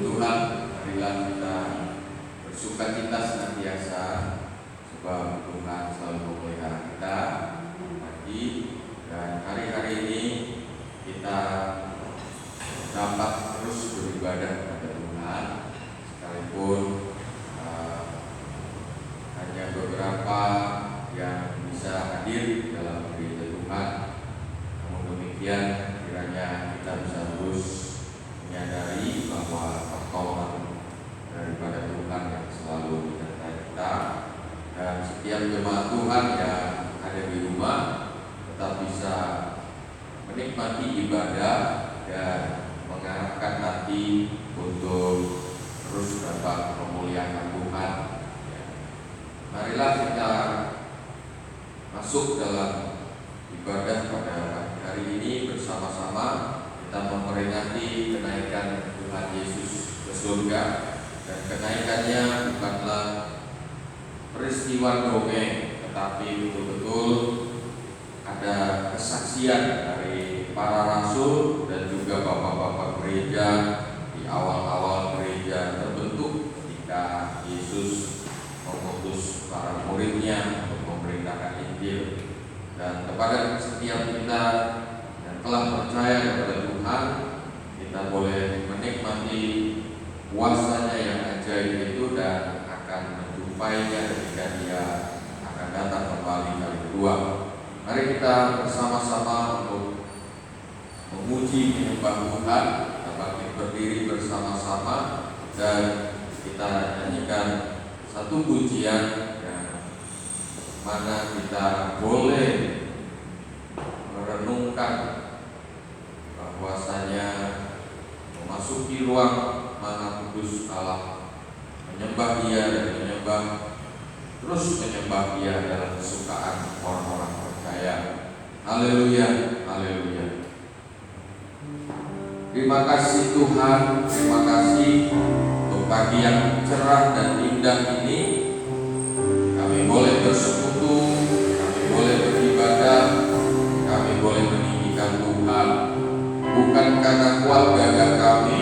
Tuhan, marilah kita bersukacita senantiasa sebab Tuhan selalu memelihara kita pagi dan hari-hari ini kita dapat terus beribadah kepada Tuhan sekalipun hanya beberapa yang bisa hadir dalam gereja Tuhan. Namun demikian kiranya kita bisa terus menyadari bahwa pertolongan daripada Tuhan yang selalu menyertai kita, dan setiap jemaat Tuhan yang ada di rumah tetap bisa menikmati ibadah dan mengarahkan hati untuk terus dapat memuliakan Tuhan. Marilah kita masuk dalam ibadah pada hari ini bersama-sama. Kita memperingati kenaikan Tuhan Yesus ke surga, dan kenaikannya bukanlah peristiwa dongeng, tetapi betul-betul ada kesaksian dari para rasul dan juga bapak-bapak gereja di awal-awal gereja terbentuk ketika Yesus mengutus para muridnya untuk memberitakan Injil. Dan kepada setiap kita yang telah percaya kepada Tuhan, kita boleh menikmati kuasanya yang ajaib itu dan akan menjumpainya ketika Dia akan datang kembali kali kedua. Mari kita bersama-sama untuk memuji menyembah Tuhan. Kita bangkit berdiri bersama-sama dan kita nyanyikan satu pujian yang mana kita boleh merenungkan bahwasanya memasuki ruang Maha Kudus Allah, menyembah Dia dan terus menyembah Dia dalam kesukaan orang-orang percaya. Haleluya, haleluya. Terima kasih Tuhan, terima kasih untuk pagi yang cerah dan indah ini. Kami boleh bersekutu, kami boleh beribadah, kami boleh meninggikan Tuhan. Bukan karena kuat gagah kami,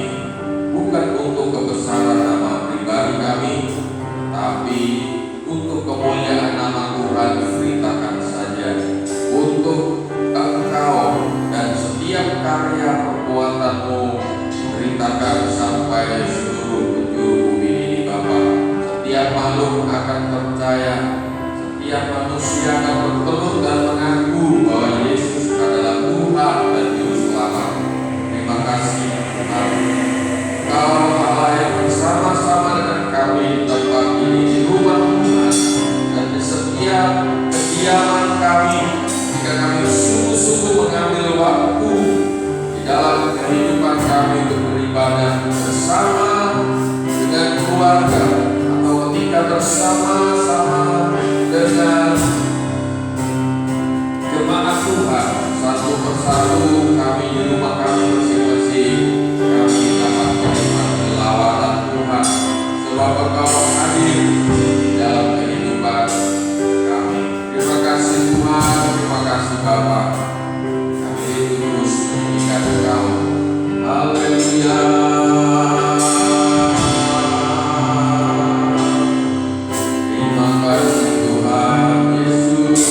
bukan untuk kebesaran nama pribadi kami, tapi untuk kemuliaan nama Tuhan diberitakan saja. Untuk Engkau dan setiap karya perbuatan-Mu beritakan sampai seluruh penjuru bumi ini Bapa. Setiap makhluk akan percaya, setiap manusia akan bertelut dan mengaku bahwa Yesus adalah Tuhan dan Juru Selamat. Terima kasih Tuhan. Engkau Allah yang bersama-sama dengan kami tempat ini di rumah Tuhan, dan di setiap kediaman kami, jika kami sungguh-sungguh mengambil waktu di dalam kehidupan kami untuk beribadah bersama dengan keluarga, atau ketika bersama-sama dengan jemaat Tuhan satu persatu kami di rumah kami masing-masing, kami dapat menikmati lawatan Tuhan sebab Engkau hadir di dalam kehidupan kami. Terima kasih Tuhan, terima kasih Bapa. Kami terus menyanyikan Engkau. Haleluya. Terima kasih Tuhan Yesus.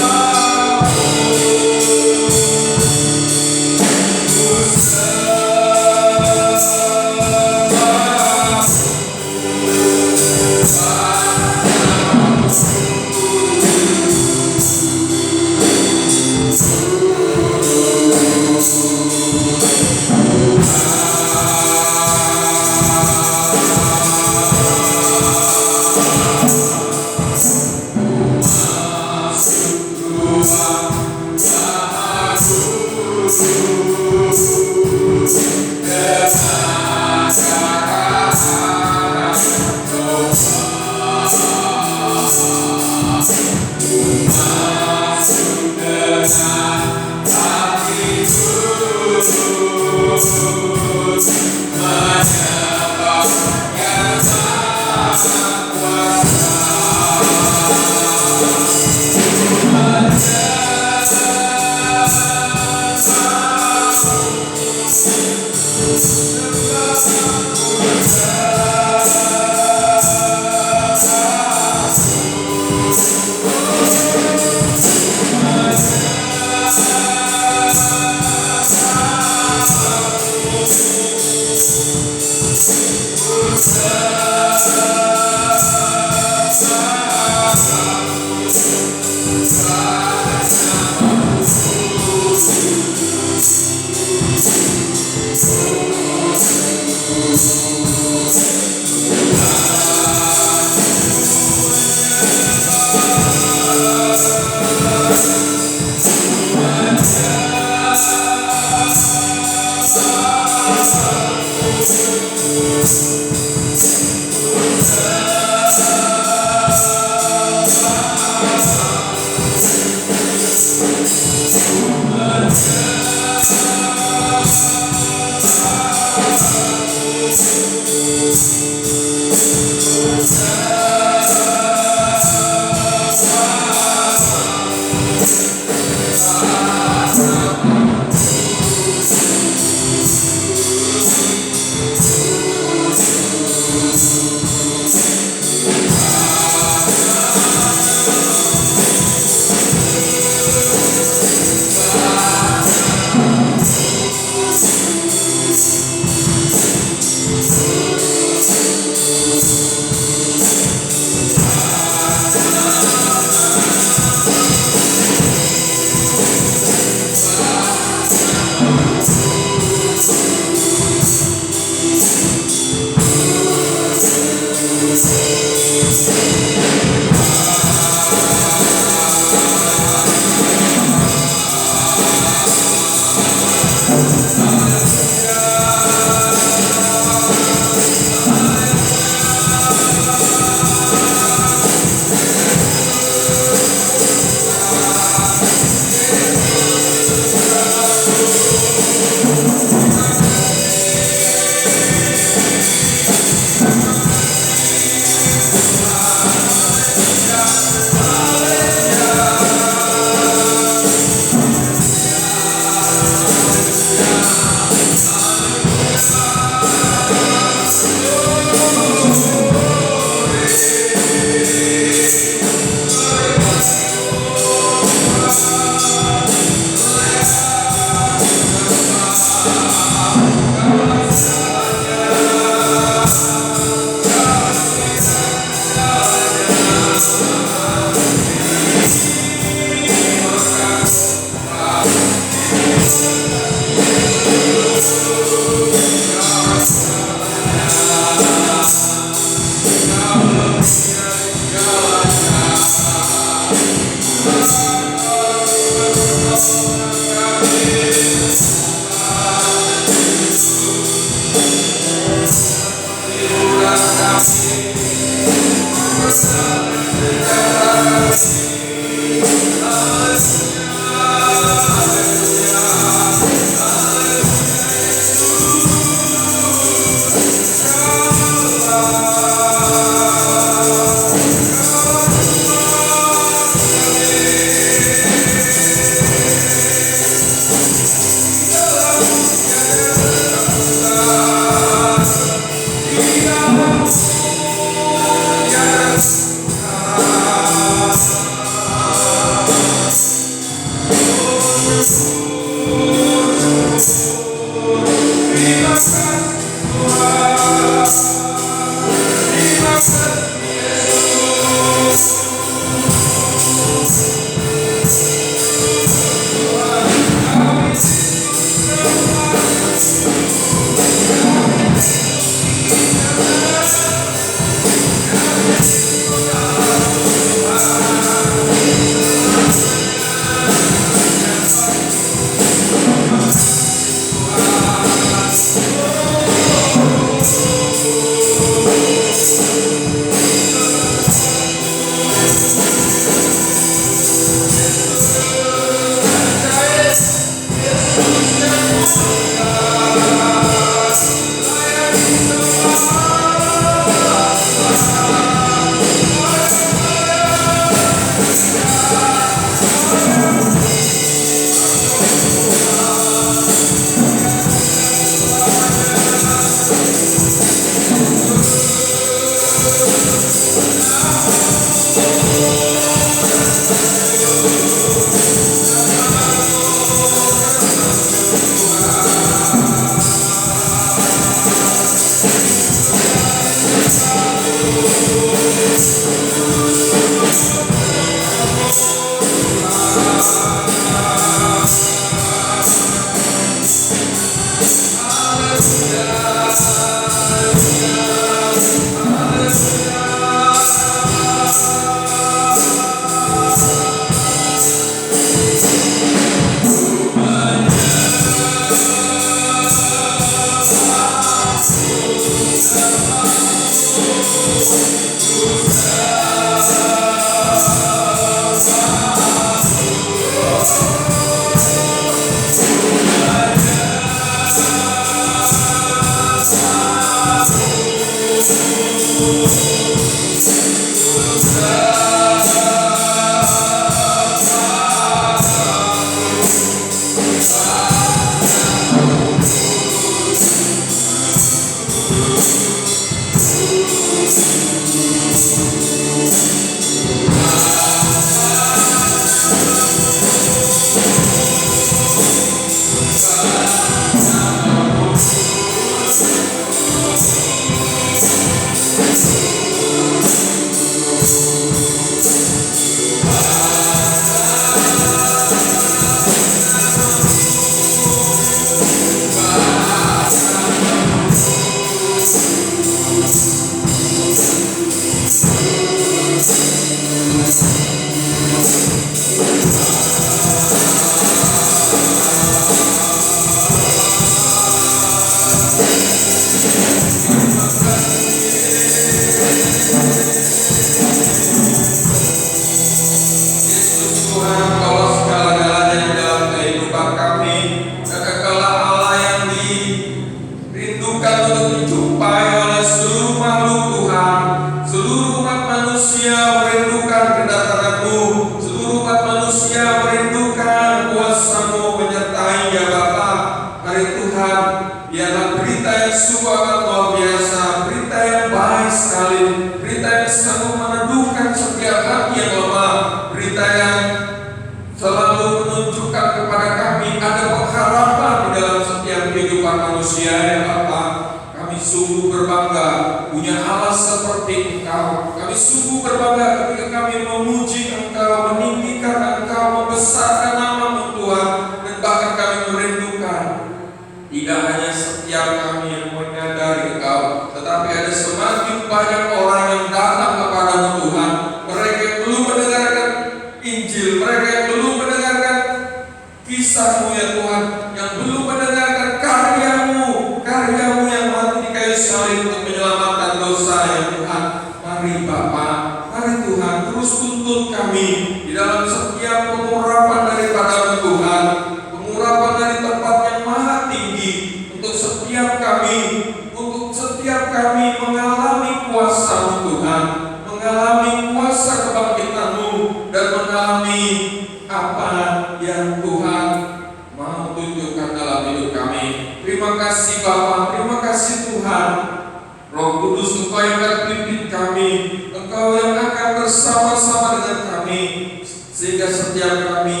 Sehingga setiap kami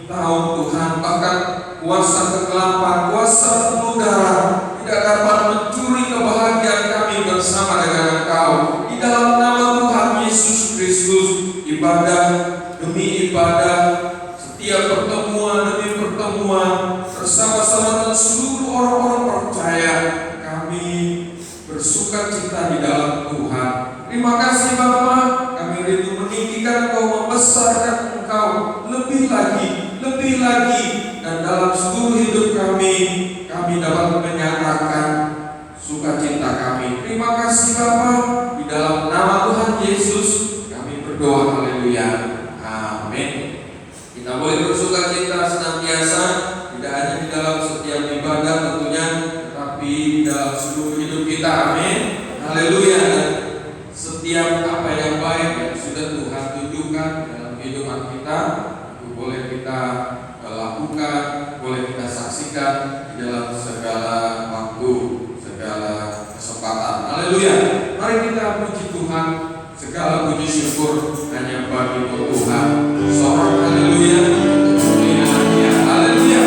tahu Tuhan, bahkan kuasa kegelapan, kuasa penuh darah tidak dapat mencuri kebahagiaan kami bersama dengan Engkau. Di dalam nama Tuhan Yesus Kristus, ibadah demi ibadah, setiap pertemuan demi pertemuan bersama-sama dengan seluruh orang-orang percaya, kami bersuka cita di dalam Tuhan. Terima kasih Bapa, kami rindu meninggikan Engkau, membesarkan Engkau lebih lagi, dan dalam seluruh hidup kami dapat menyatakan sukacita kami. Terima kasih Bapa, di dalam nama Tuhan Yesus kami berdoa, haleluya, amin. Kita boleh bersukacita senantiasa, tidak hanya di dalam setiap ibadah tentunya, tetapi di dalam seluruh hidup kita, amin, haleluya. Setiap apa yang baik yang sudah Tuhan tunjukkan dalam kehidupan kita, itu boleh kita lakukan, boleh kita saksikan di dalam segala waktu, segala kesempatan. Haleluya. Mari kita puji Tuhan, segala puji syukur hanya bagi Tuhan. Sorak haleluya, kemuliaan Dia. Haleluya.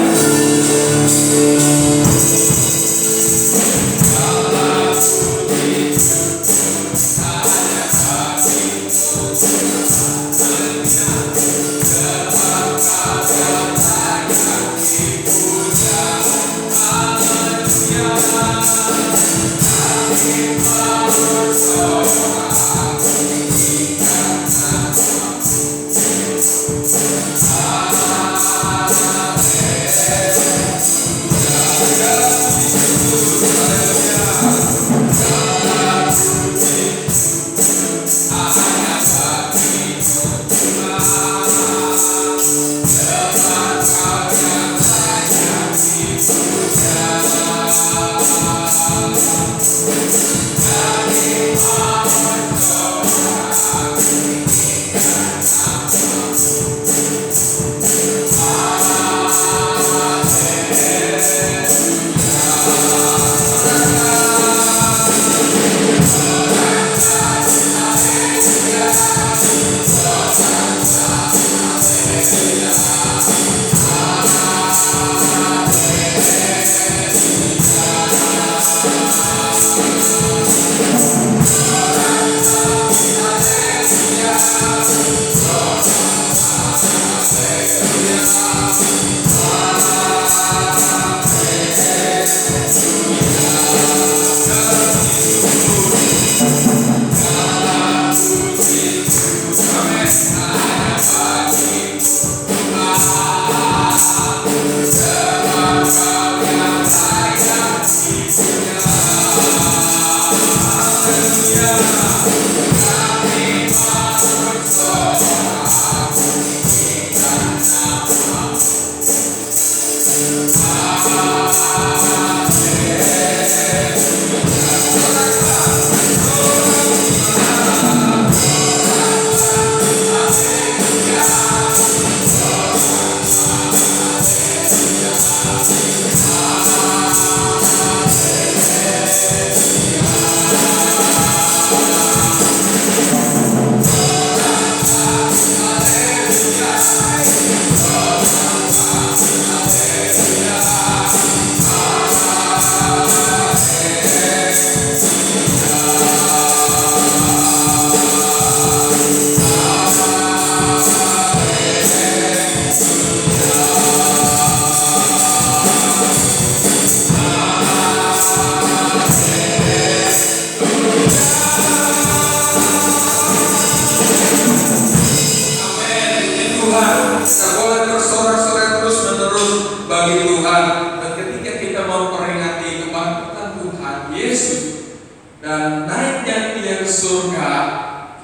dan naiknya Dia ke surga,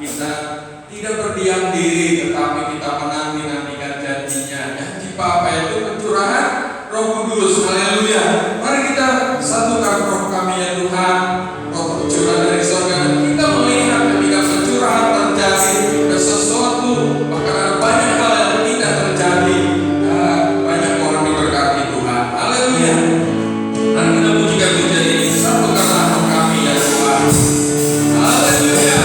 kita tidak berdiam diri, tetapi kita menanti-nantikan janjinya. Janji Bapa itu pencurahan Roh Kudus. Haleluya. Mari kita satukan roh kami ya Tuhan, roh pencurahan dari surga. Kita melihat ketika pencurahan terjadi, ada sesuatu, bahkan ada banyak hal yang tidak terjadi, dan banyak orang diberkati Tuhan. Haleluya. Mari kita pujikan pujian ini, satukan roh kami ya Tuhan. Haleluya.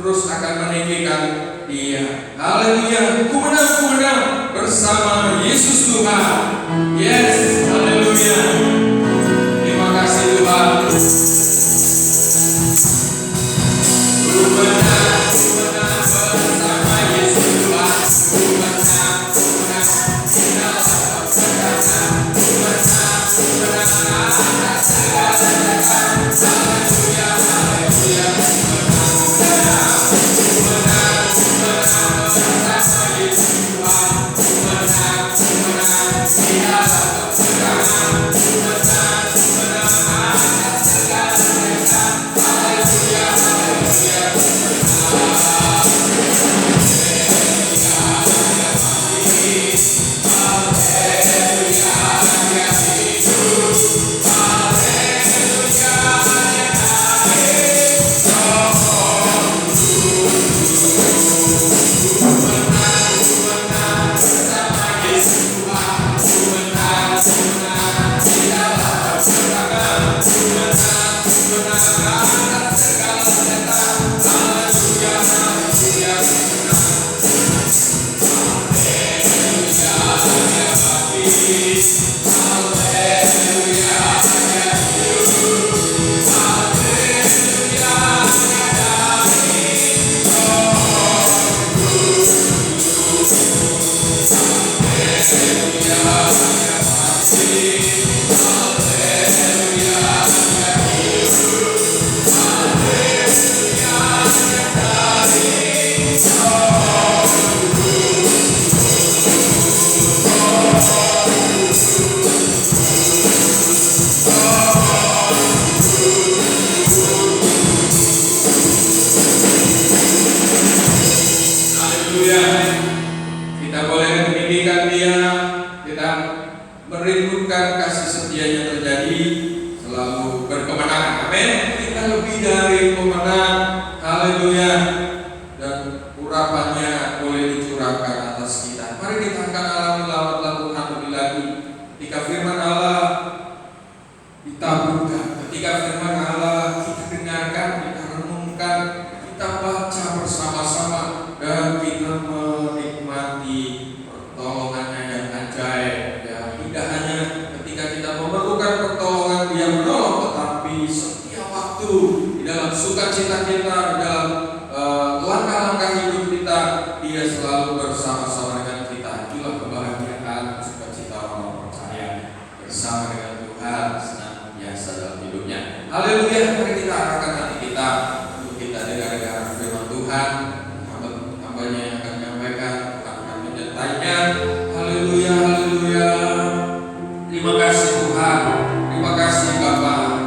terus akan meninggikan Dia. Haleluya, ku menang bersama Yesus Tuhan. Yes, haleluya. Terima kasih Tuhan. Ku menang bersama Yesus Tuhan. Ku menang di dalam perjalanan. Ku menang atas segala jalan. Haleluya, haleluya. Kita boleh meninggikan Dia, kita merindukan kasih setianya terjadi, selalu berkemenangan. Amin. Kita lebih dari pemenang. Haleluya. Dan urapannya boleh dicurahkan atas kita. Mari kita akan alami lawat Tuhan lebih lagi. Ketika firman Allah ditaburkan, ketika firman Allah kita dengarkan, kita renungkan, kita baca bersama-sama, dan kita menikmati pertolongannya yang ajaib. Ya, tidak hanya ketika kita memerlukan pertolongan Dia menolong, tetapi setiap waktu di dalam sukacita kita, di dalam langkah-langkah hidup kita, Dia selalu bersama-sama dengan kita. Itulah kebahagiaan sukacita orang percaya bersama dengan Tuhan senantiasa dalam hidupnya. Haleluya. Mari kita arahkan hati kita untuk kita dengar firman Tuhan. Hambanya yang akan menyampaikan, Tuhan akan menyertainya. Haleluya, haleluya. Terima kasih Tuhan, terima kasih Bapa.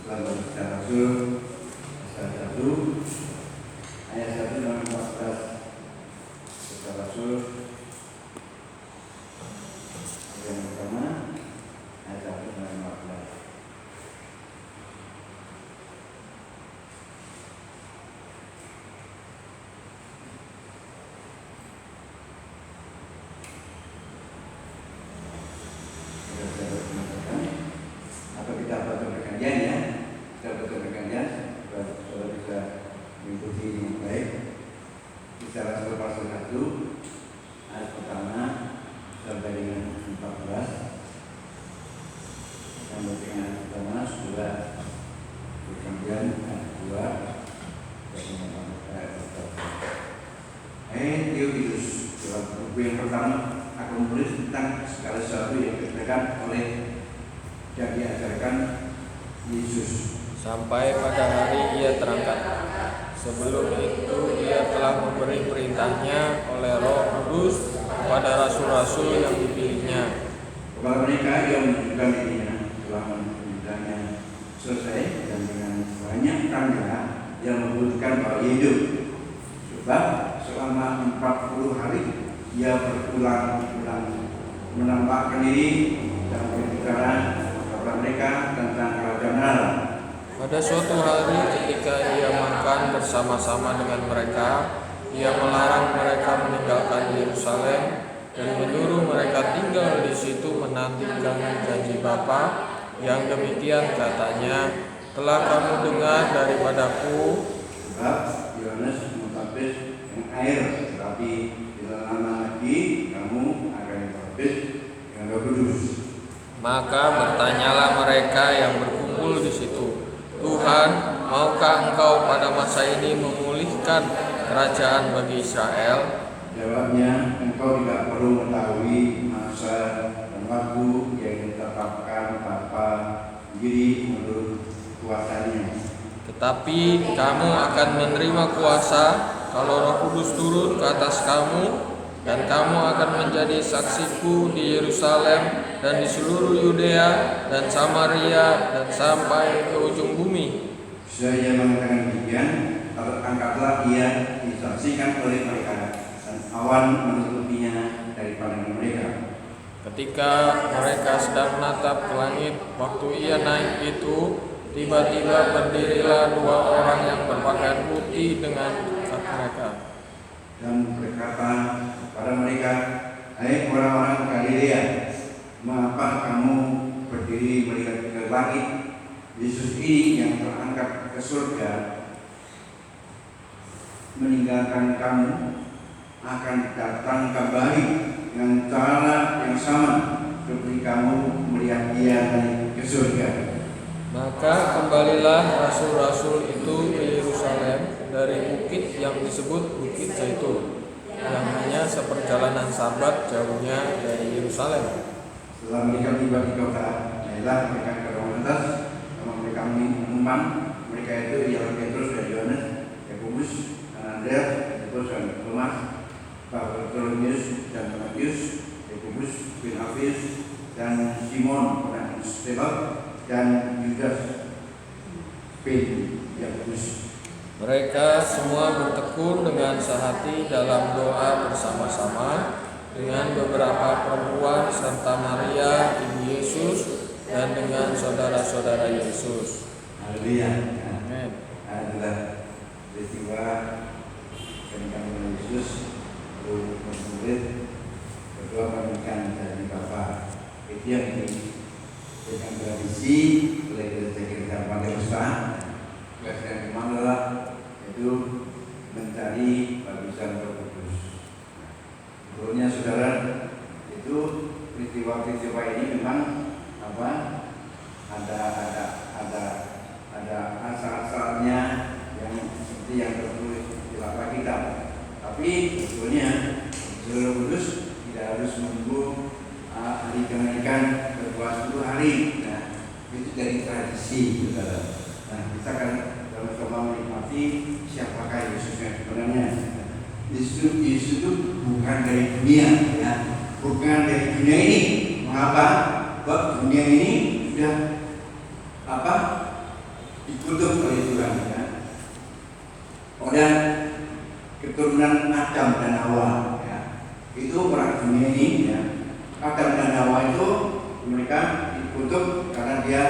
Selamat Kisah Rasul Kisah 1 ayat 1 sampai 14. Kisah Rasul yang pertama ayat 1 sampai 14. Atau kita baca pergantian ya, kita baca pergantian supaya saudara bisa mengikuti dengan baik. Kisah Rasul pasal 1 ayat pertama sampai dengan 14 sampai dengan ayat pertama sudah pergantian ayat 2 sampai ayat 14. Theophilus dalam buku yang pertama aku menulis tentang segala sesuatu yang dikerjakan oleh dan diajarkan Yesus sampai pada hari ia terangkat. Sebelum itu ia telah memberi perintahnya oleh Roh Kudus kepada rasul-rasul yang dipilihnya. Kepada mereka yang menunjukkan dirinya telah memerintahnya selesai dan dengan banyak tanda yang membutuhkan bahwa hidup. Sebab selama 40 hari ia berulang-ulang menampakkan diri dan berbicara kepada mereka tentang kerajaan Allah. Pada suatu hari ketika ia makan bersama-sama dengan mereka, ia melarang mereka meninggalkan Yerusalem dan menyuruh mereka tinggal di situ menantikan janji Bapa yang demikian katanya, telah kamu dengar daripadaku. Sebab Yohanes membaptis dengan air, tetapi tidak lama lagi kamu akan dibaptis dengan Roh Kudus. Maka bertanyalah mereka yang berkumpul di situ, Tuhan, maukah Engkau pada masa ini memulihkan kerajaan bagi Israel? Jawabnya, engkau tidak perlu mengetahui masa dan waktu yang ditetapkan Bapa sendiri menurut kuasanya. Tetapi kamu akan menerima kuasa kalau Roh Kudus turun ke atas kamu, dan kamu akan menjadi saksiku di Yerusalem dan di seluruh Yudea dan Samaria dan sampai ke ujung bumi. Saya mengatakan demikian, angkatlah ia disaksikan oleh mereka dan awan menutupinya dari pandangan mereka. Ketika mereka sedang menatap ke langit, waktu ia naik itu, tiba-tiba berdirilah 2 orang yang berpakaian putih dengan dekat mereka Dan berkata kepada mereka, hai orang-orang Galilea, mengapa kamu berdiri melihat ke langit? Yesus ini yang terangkat ke surga meninggalkan kamu akan datang kembali dengan cara yang sama seperti kamu melihat dia naik ke surga. Maka kembalilah rasul-rasul itu ke Yerusalem dari bukit yang disebut Bukit Zaitun, yang hanya seperjalanan Sabat jauhnya dari Yerusalem. Setelah mereka tiba di kota, naiklah mereka ke ruang atas, sama mereka menumpang. Mereka itu ialah Petrus dan Yohanes, Yakobus dan Andreas, Petrus dan Thomas, Bartholomeus dan Matius, Yakobus bin Alfeus dan Simon bin Iskarot dan Yudas bin Yakobus. Mereka semua bertekun dengan sehati dalam doa bersama-sama dengan beberapa perempuan serta Maria ibu Yesus dan dengan saudara-saudara Yesus. Haleluya. Amin. Adalah peristiwa kenikah Yesus murid berdoa pernikahan dari Bapa. Itu yang dengan tradisi oleh gereja Pantekosta. Tugas yang kemana adalah itu mencari baptisan Roh Kudus. Menurutnya saudara, itu peristiwa-peristiwa ini memang ada asal-asalnya yang seperti yang tertulis di Alkitab kita. Tapi sebetulnya Roh Kudus tidak harus menunggu hari kenaikan berpuasa 10 hari. Nah, itu dari tradisi, saudara. Nah, kita akan sama-sama menikmati siapakah Yesus yang sebenarnya. Yesus itu bukan dari dunia, ya, bukan dari dunia ini. Mengapa? Sebab dunia ini sudah dikutuk oleh Tuhan ya. Oleh keturunan Adam dan Hawa ya. Itu orang dunia ini ya. Adam dan Hawa itu mereka dikutuk karena dia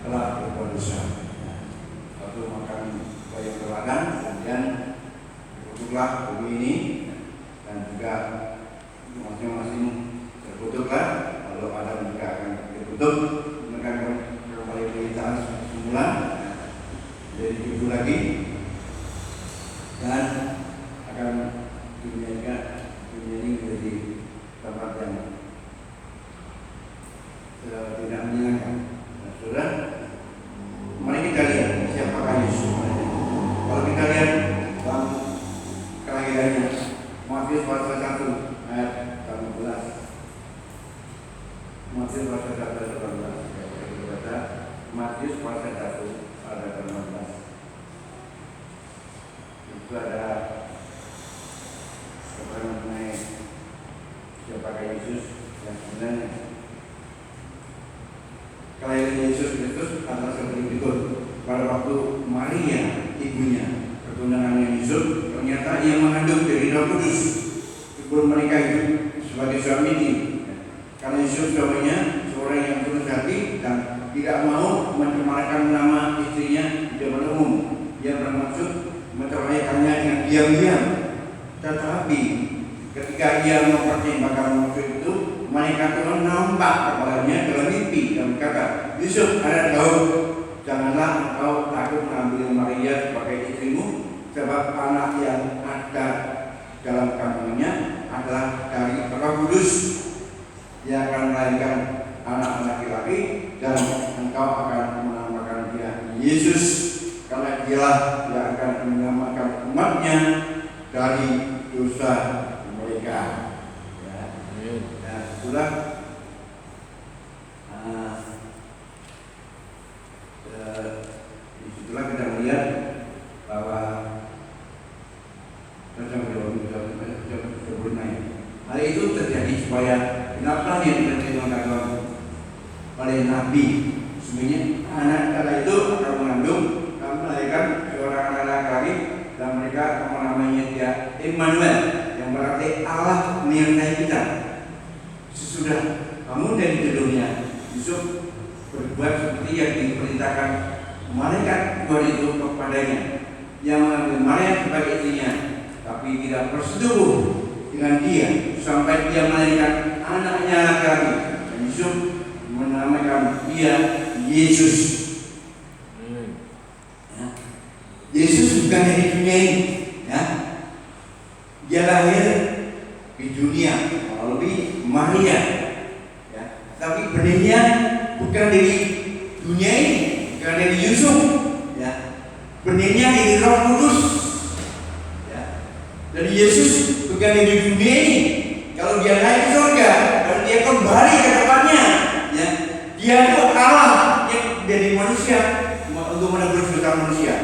telah berbuat dosa. Waktu makan buah yang terlarang, kemudian dikutuklah bumi ini dan juga masing-masing terkutuklah. Lalu Adam juga akan dikutuk, mereka akan kembali pemerintahan semula, jadi jujur lagi dan akan dunia ini menjadi tempat yang tidak menyenangkan. Nah, saudara, mari kita lihat siapakah Yesus. Kalau kita lihat dalam kelahirannya, Matius pasal 1 ayat 18. Matius pasal 1 ayat 18. Kita baca Matius pasal 1 ayat 18. Itu ada keterangan mengenai siapakah Yesus yang sebenarnya. Kelahiran Yesus Kristus adalah seperti berikut. Pada waktu Maria, ibunya, ketunangannya Yusuf, ternyata ia mengandung dari Roh Kudus sebelum menikah itu sebagai suami ini. Karena Yusuf suaminya seorang yang tulus hati dan tidak mau mencemarkan nama istrinya di depan umum. Ia bermaksud menceraikannya dengan diam-diam. Tetapi ketika ia mempertimbangkan maksud itu, malaikat Tuhan nampak kepadanya dalam mimpi dan berkata, Yusuf anak Daud, janganlah engkau takut mengambil Maria sebagai istrimu, sebab anak yang ada dalam kandungannya adalah dari Roh Kudus. Dia akan melahirkan anak laki-laki dan engkau akan menamakan dia Yesus, karena dialah yang akan menyelamatkan umatnya dari dosa mereka. Itulah disitulah kita melihat bahwa hal itu terjadi supaya kenapa yang diterima oleh Nabi. Sebenarnya anak kala itu akan mengandung dan melahirkan seorang anak laki-laki dan mereka akan menamainya dia Immanuel, yang berarti Allah menyertai kita. Sesudah bangun dari tidurnya, Yusuf berbuat seperti yang diperintahkan malaikat Tuhan itu kepadanya, yang mengambil Maria sebagai istrinya, tapi tidak bersetubuh dengan dia sampai dia melahirkan anaknya laki-laki. Dan Yusuf menamakan dia Yesus. Ya. Yesus bukan dari dunia ini, ya. Dia lahir di dunia melalui Maria, ya. Tapi benihnya bukan dari dunia ini, bukan dari Yusuf, ya. Benihnya dari Roh Kudus, ya. Dan Yesus bukan dari dunia ini. Kalau dia naik ke surga dan dia kembali ke tempatnya, ya, dia itu Allah yang jadi manusia untuk menebus dosa manusia.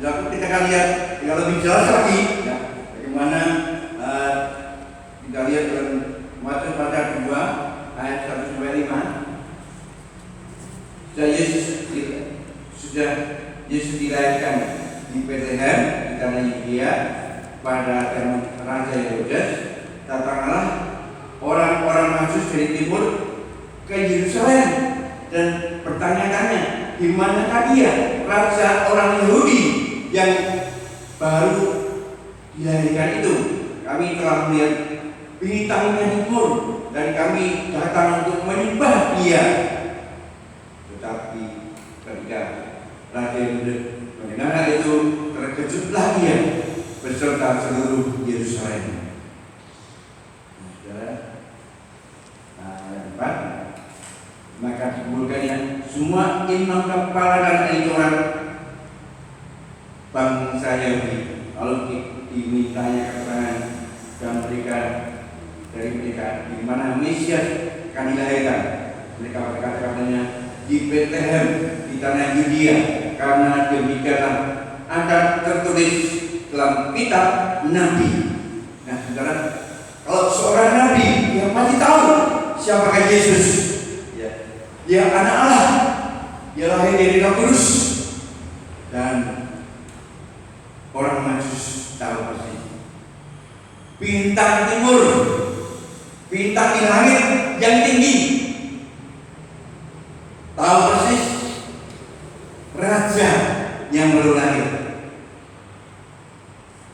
Lalu kita akan lihat yang lebih jelas lagi, ya, bagaimana kita lihat dalam Matius pasal 2 ayat 1-5. Sudah Yesus dilahirkan di Bethlehem di tanah Yudea pada zaman Raja Herodes. Datanglah orang-orang Majus dari timur ke Yerusalem dan bertanya-tanya, di manakah dia, raja orang Yahudi yang baru dilahirkan itu? Kami telah melihat bintangnya timur dan kami datang untuk menyembah dia. Tetapi ketika Raja Herodes mendengar hal itu, terkejutlah dia beserta seluruh Yerusalem. Maka dikumpulkannya semua imam kepala dan ahli Taurat bangsa Yahudi. Lalu dimintanya keterangan dan dari mereka di mana Mesias akan dilahirkan. Mereka berkata katanya di Bethlehem di tanah Yudea, karena demikianlah ada tertulis dalam kitab Nabi. Nah, saudara, kalau seorang nabi yang pasti tahu siapakah Yesus. Dia anak Allah, dia lahir dari Roh Kudus, Dan orang Majus tahu persis. Bintang timur, bintang di langit yang tinggi, tahu persis raja yang baru lahir.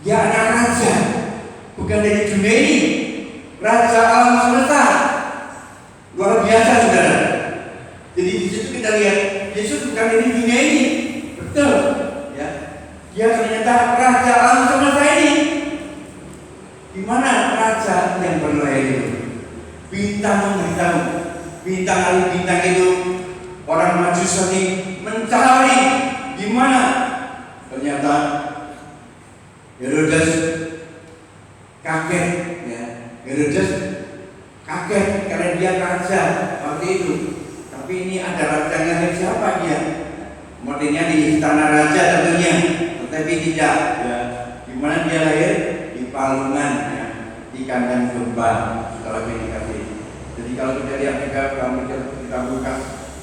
Dia anak raja, bukan dari dunia ini, raja alam semesta. Luar biasa, saudara. Jadi di situ kita lihat Yesus bukan dari dunia ini, betul, ya. Dia ternyata raja alam semesta ini. Di mana raja yang baru lahir itu? Bintang memberitahu, bintang kali bintang itu orang Majus tadi mencari di mana. Ternyata Herodes kaget, ya. Herodes kaget karena dia raja waktu itu. Tapi ini ada raja yang siapa dia? Modelnya di istana raja tentunya, tetapi tidak. Ya. Di mana dia lahir? Di palungan, ya. Di kandang domba. Setelah ini dikasih. Jadi kalau kita lihat juga kita buka,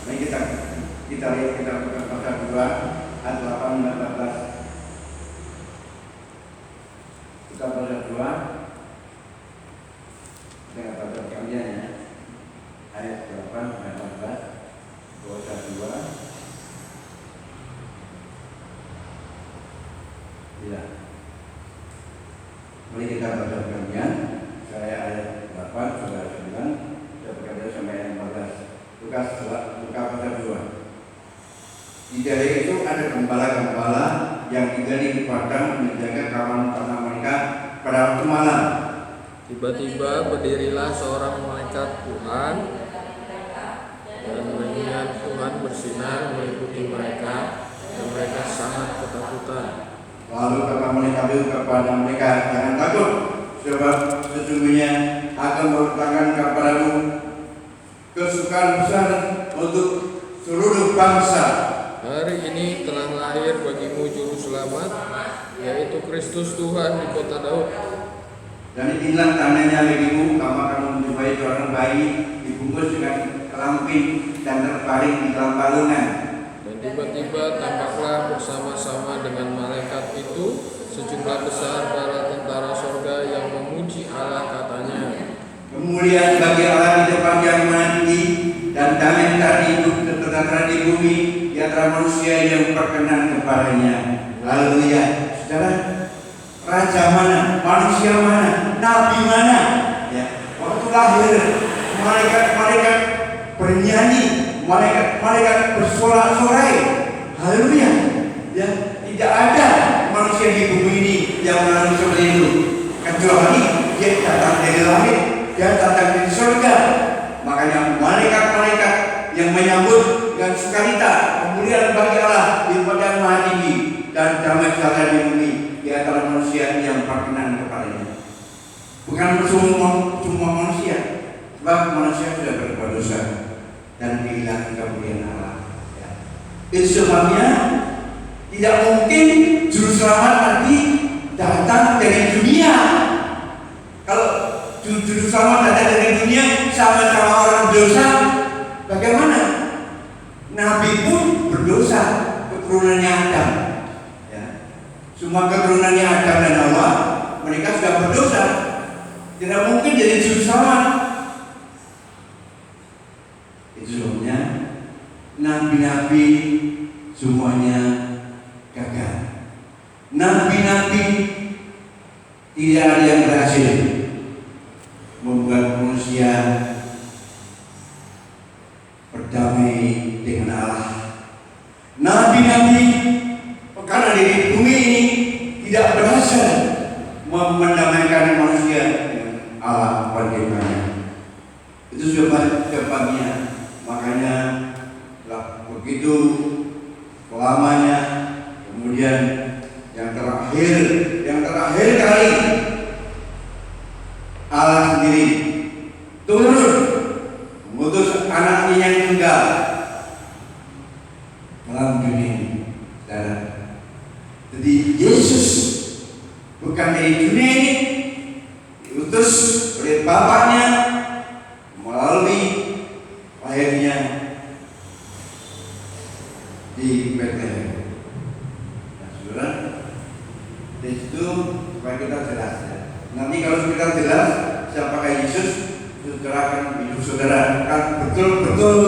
mari kita lihat, kita buka pasal 2 ayat 8 dan 14. Kita pasal 2 dengan pasal kalian, ya. Ayat 8 dan 14. Pasal 2. Ya. Mari kita baca kalian. Saya ayat 8 sampai 9. Saya berkata sampai ayat 14. Luka pasal 2. Di daerah itu ada gembala-gembala yang tinggal di padang menjaga kawanan tanah mereka pada waktu malam. Tiba-tiba berdirilah seorang malaikat Tuhan, dan renungan Tuhan bersinar meliputi mereka, dan mereka sangat ketakutan. Lalu kata malaikat itu kepada mereka, jangan takut, sebab sesungguhnya akan merupakan kepadamu kesukaan besar untuk seluruh bangsa. Hari ini telah lahir bagimu juru selamat, yaitu Kristus Tuhan di kota Daud. Dan inilah tandanya bagimu, kamu menjumpai seorang bayi dibungkus dengan kelampin dan terbaring di dalam palungan. Dan tiba-tiba tampaklah bersama-sama dengan malaikat itu sejumlah besar para tentara sorga yang memuji Allah, katanya, kemuliaan bagi Allah di depan yang maha tinggi, dan damai sejahtera di bumi di antara manusia yang berkenan kepadanya. Haleluya. Saudara, raja mana, manusia mana, nabi mana, ya, waktu lahir malaikat bernyanyi, malaikat bersorak-sorai. Haleluya. Ya, tidak ada manusia di bumi ini yang mengalami seperti itu, kecuali dia datang dari langit, dia datang dari surga. Makanya malaikat-malaikat yang menyambut dengan sukacita kemuliaan bagi Allah di tempat yang maha tinggi, dan damai sejahtera di bumi di antara manusia yang berkenan kepadanya. Bukan semua manusia, sebab manusia sudah berbuat dosa dan kehilangan kemuliaan Allah. Ya. Itu sebabnya tidak mungkin juru selamat nanti datang dari dunia. Kalau juru selamat datang dari dunia sama-sama orang berdosa, bagaimana? Nabi pun berdosa, keturunannya Adam. Ya. Semua keturunannya Adam dan Hawa, mereka sudah berdosa. Tidak mungkin jadi juru selamat. Itu sebabnya nabi-nabi semuanya gagal. Nabi-nabi tidak ada yang berhasil membuat manusia berdamai dengan Allah. Nabi-nabi karena di bumi ini tidak berhasil mendamaikan manusia dengan Allah bagaimana. Itu sebabnya makanya begitu lamanya, kemudian yang terakhir kali Allah sendiri turun mengutus anaknya yang tunggal dalam dunia ini. Jadi Yesus bukan dari dunia ini, diutus oleh Bapaknya melalui lahirnya di Bethlehem. Di situ supaya kita jelas ya. Nanti kalau kita jelas siapakah Yesus, saudara akan hidup saudara akan betul-betul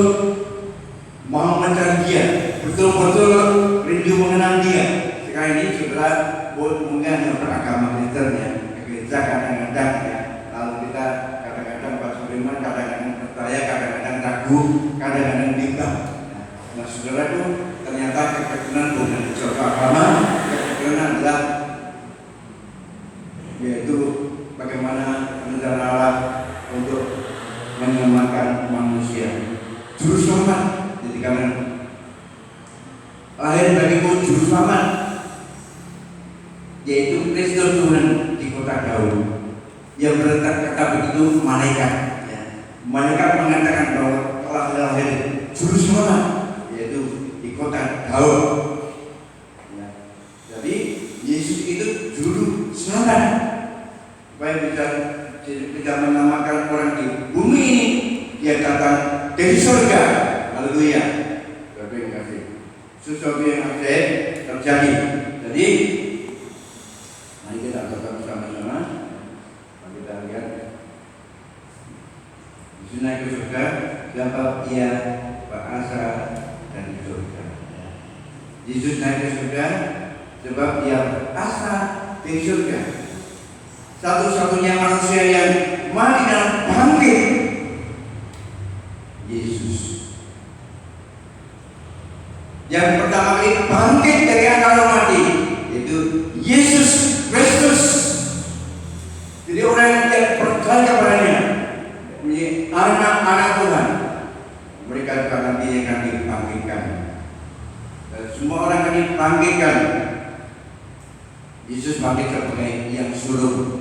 mau mencari Dia, betul-betul rindu mengenal Dia. Sekarang ini saudara mungkin yang beragama Kristen ya, gereja kadang-kadang ya, lalu kita kadang-kadang Pak Sudirman, kadang-kadang percaya, kadang-kadang ragu, kadang-kadang bimbang. Nah, saudara itu ternyata kekristenen bukan suatu agama, kekristenen adalah yaitu bagaimana rencana Allah untuk menyelamatkan manusia. Juru selamat, jadi karena lahir bagimu juru selamat, yaitu Kristus Tuhan di kota Daud yang berkata begitu malaikat ya. Malaikat mengatakan bahwa telah lahir juru selamat yaitu di kota Daud ya. Jadi Yesus itu juru selamat supaya bisa menyelamatkan orang di bumi ini. Dia datang dari surga. Haleluya. Terima kasih. Sesuatu yang ajaib terjadi. Jadi mari kita tetap bersama-sama. Mari kita lihat Yesus naik ke surga, sebab Ia berasal dari surga. Yesus naik ke surga sebab Ia berasal dari surga. Satu-satunya manusia yang mati dan bangkit, Yesus. Yang pertama kali bangkit dari antara mati itu Yesus Kristus. Jadi orang yang percaya kepadanya menjadi anak-anak Tuhan, mereka juga nanti akan dibangkitkan. Dan semua orang akan dibangkitkan. Yesus bangkit sebagai yang suruh.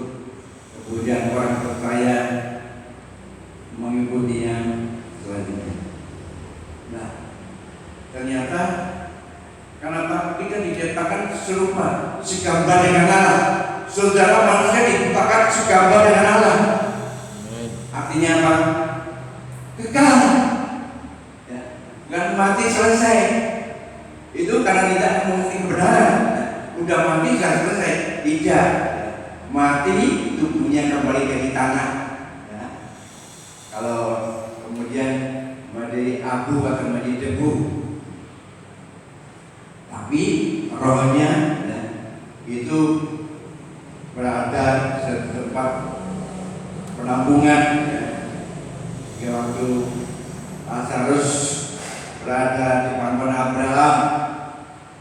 Kemudian orang percaya mengikutinya selanjutnya. Nah, ternyata kenapa kita diciptakan serupa, segambar dengan Allah? Saudara, manusia diciptakan segambar dengan Allah. Artinya apa? Kekal. Ya, dan mati selesai. Itu karena tidak mengerti kebenaran. Udah mati sudah selesai. Tidak. Mati tubuhnya kembali dari tanah ya. Kalau kemudian menjadi abu atau menjadi debu, tapi rohnya ya, itu berada di tempat penampungan ya. Waktu Lazarus berada di pangkuan Abraham,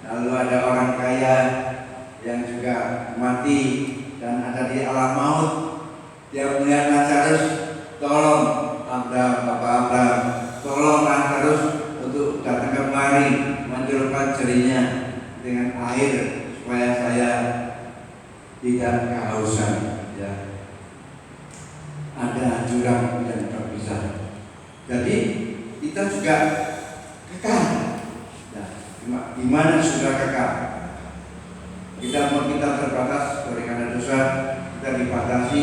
lalu ada orang kaya yang juga mati dan ada di alam maut. Dia melihat Lazarus, tolong Abraham, Bapak Abraham, tolong Lazarus untuk datang kemari mencurahkan jerinya dengan air supaya saya tidak kehausan ya. Ada jurang yang terpisah. Jadi kita juga kekal ya. Di mana sudah kekal? Kita terbatas oleh karena dosa, kita dibatasi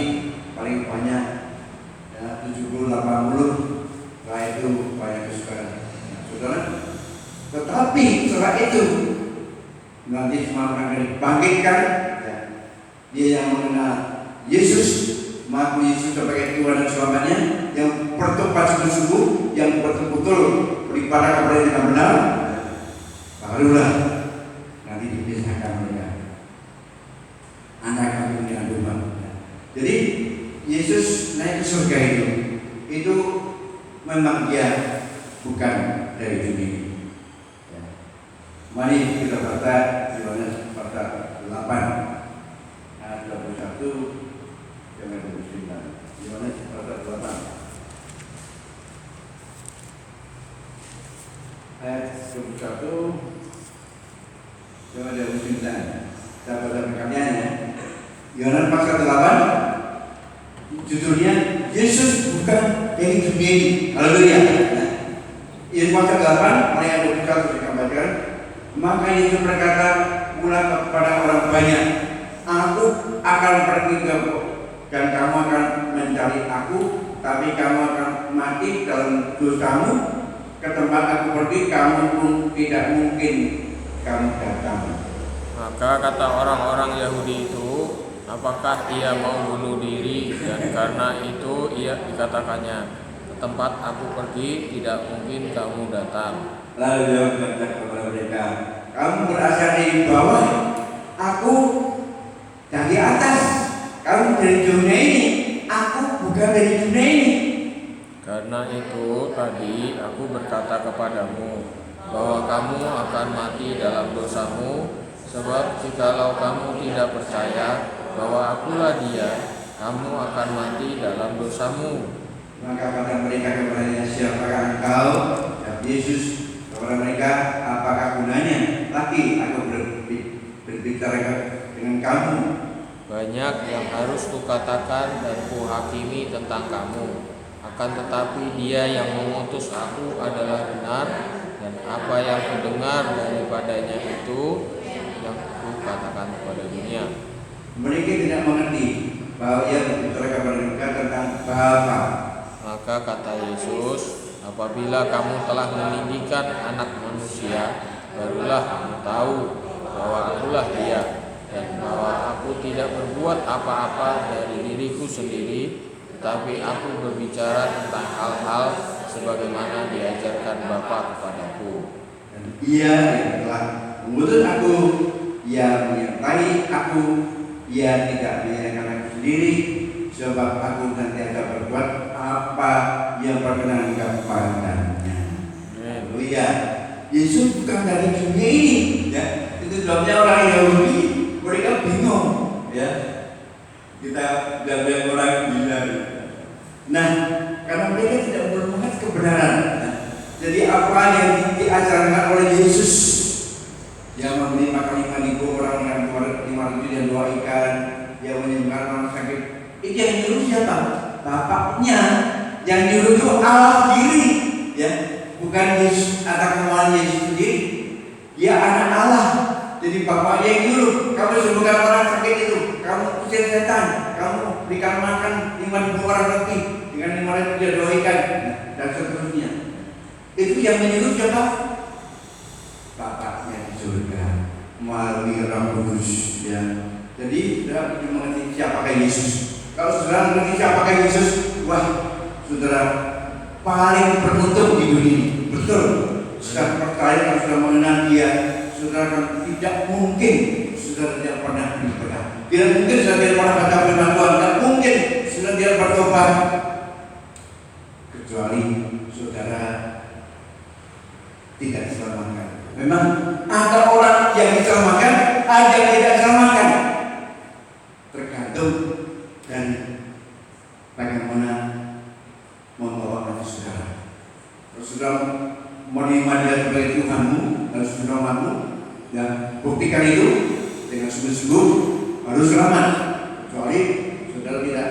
paling banyak ya, 70-80, setelah itu banyak kesukaan. Nah, saudara, tetapi setelah itu nanti semua akan dibangkitkan ya. Dia yang mengenal Yesus, mengaku Yesus sebagai Tuhan dan Selamanya, yang bertobat sungguh-sungguh, yang betul-betul beribadah kepada yang benar, barulah nanti dipisahkan mereka. Anak kami dengan Tuhan. Jadi Yesus naik ke surga itu memang Dia bukan dari dunia ini. Ya. Mari kita baca Yohanes pasal 8 ayat 21 sampai 29. Yohanes pasal 8 ayat 21 sampai 29. Kita baca kalian ya. Yohanes pasal 8 judulnya Yesus bukan dari dunia ini. Haleluya. Yohanes pasal 8 ayat 21 dikatakan, maka Yesus berkata pula kepada orang banyak, aku akan pergi dan kamu akan mencari aku, tapi kamu akan mati dalam dosamu. Ke tempat aku pergi kamu pun tidak mungkin kamu datang. Maka kata orang-orang Yahudi itu, apakah ia mau bunuh diri? Dan karena itu ia dikatakannya, ke tempat aku pergi tidak mungkin kamu datang. Lalu dia berkata kepada mereka, kamu berasal dari bawah, aku dari atas. Kamu dari dunia ini, aku bukan dari dunia ini. Karena itu tadi aku berkata kepadamu bahwa kamu akan mati dalam dosamu. Sebab jikalau kamu tidak percaya bahwa akulah dia, kamu akan mati dalam dosamu. Maka kata mereka kepadanya, siapakah engkau? Jawab Yesus kepada mereka, apakah gunanya lagi aku berbicara dengan kamu? Banyak yang harus kukatakan dan kuhakimi tentang kamu. Akan tetapi dia yang mengutus aku adalah benar, dan apa yang kudengar daripadanya itu yang kukatakan kepada dunia. Mereka tidak mengerti bahwa ia berbicara kepada mereka tentang Bapa. Maka kata Yesus, apabila kamu telah meninggikan anak manusia, barulah kamu tahu bahwa akulah dia, dan bahwa aku tidak berbuat apa-apa dari diriku sendiri, tetapi aku berbicara tentang hal-hal sebagaimana diajarkan Bapa kepadaku. Dan ia yang telah mengutus aku, ia menyertai aku, ia tidak menyerahkan aku sendiri, sebab aku senantiasa berbuat apa yang berkenan kepadanya. Haleluya. Yesus bukan dari dunia ini, ya. Itu sebabnya orang Yahudi mereka bingung, ya. Kita bilang orang gila. Nah, karena mereka tidak menemukan kebenaran. Nah, jadi apa yang diajarkan oleh Yesus yang menerima kalimat itu orang yang 500 dan 2 ikan, yang menyembuhkan orang sakit, itu yang nyuruh siapa? Bapaknya. Yang nyuruh itu Allah sendiri, ya, bukan Yesus atau kemauan Yesus sendiri. Dia anak Allah. Jadi bapaknya yang nyuruh, kamu sembuhkan orang sakit itu, kamu usir setan, kamu berikan makan 5.000 orang lebih dengan 500 dan 2 ikan, dan seterusnya. Itu yang menyuruh siapa? Bapaknya di surga melalui Roh Kudus, ya. Jadi saudara mengerti siapakah Yesus. Kalau saudara mengerti siapakah Yesus, wah, saudara paling beruntung di dunia ini. Betul. Saudara percaya kalau sudah mengenal Dia, saudara tidak mungkin saudara tidak pernah beribadah. Tidak mungkin saudara tidak pernah baca firman Tuhan. Tidak mungkin saudara tidak bertobat. Kecuali saudara tidak diselamatkan. Memang ada orang yang diselamatkan, ada yang tidak diselamatkan. Tergantung dari bagaimana membawa hati saudara. Kalau saudara menerima Dia sebagai Tuhanmu dan Saudaramu, ya, buktikan itu dengan sungguh-sungguh, harus selamat. Kecuali saudara tidak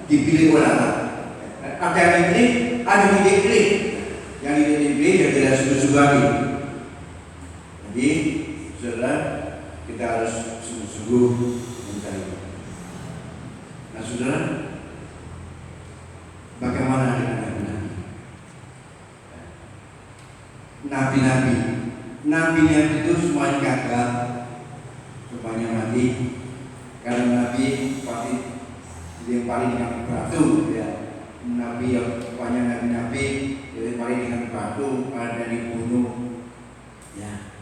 dipilih oleh Allah. Ada yang dipilih, ada yang tidak dipilih. Yang tidak dipilih yang tidak sungguh-sungguh lagi. Jadi, saudara, kita harus sungguh-sungguh mencari. Nah, saudara, bagaimana dengan nabi-nabi? Nabi-nabi itu semuanya gagal, semuanya mati. Karena nabi pasti dilempari dengan batu, ya. Nabi yang banyak nabi-nabi dilempari dengan batu, ada dibunuh, ya.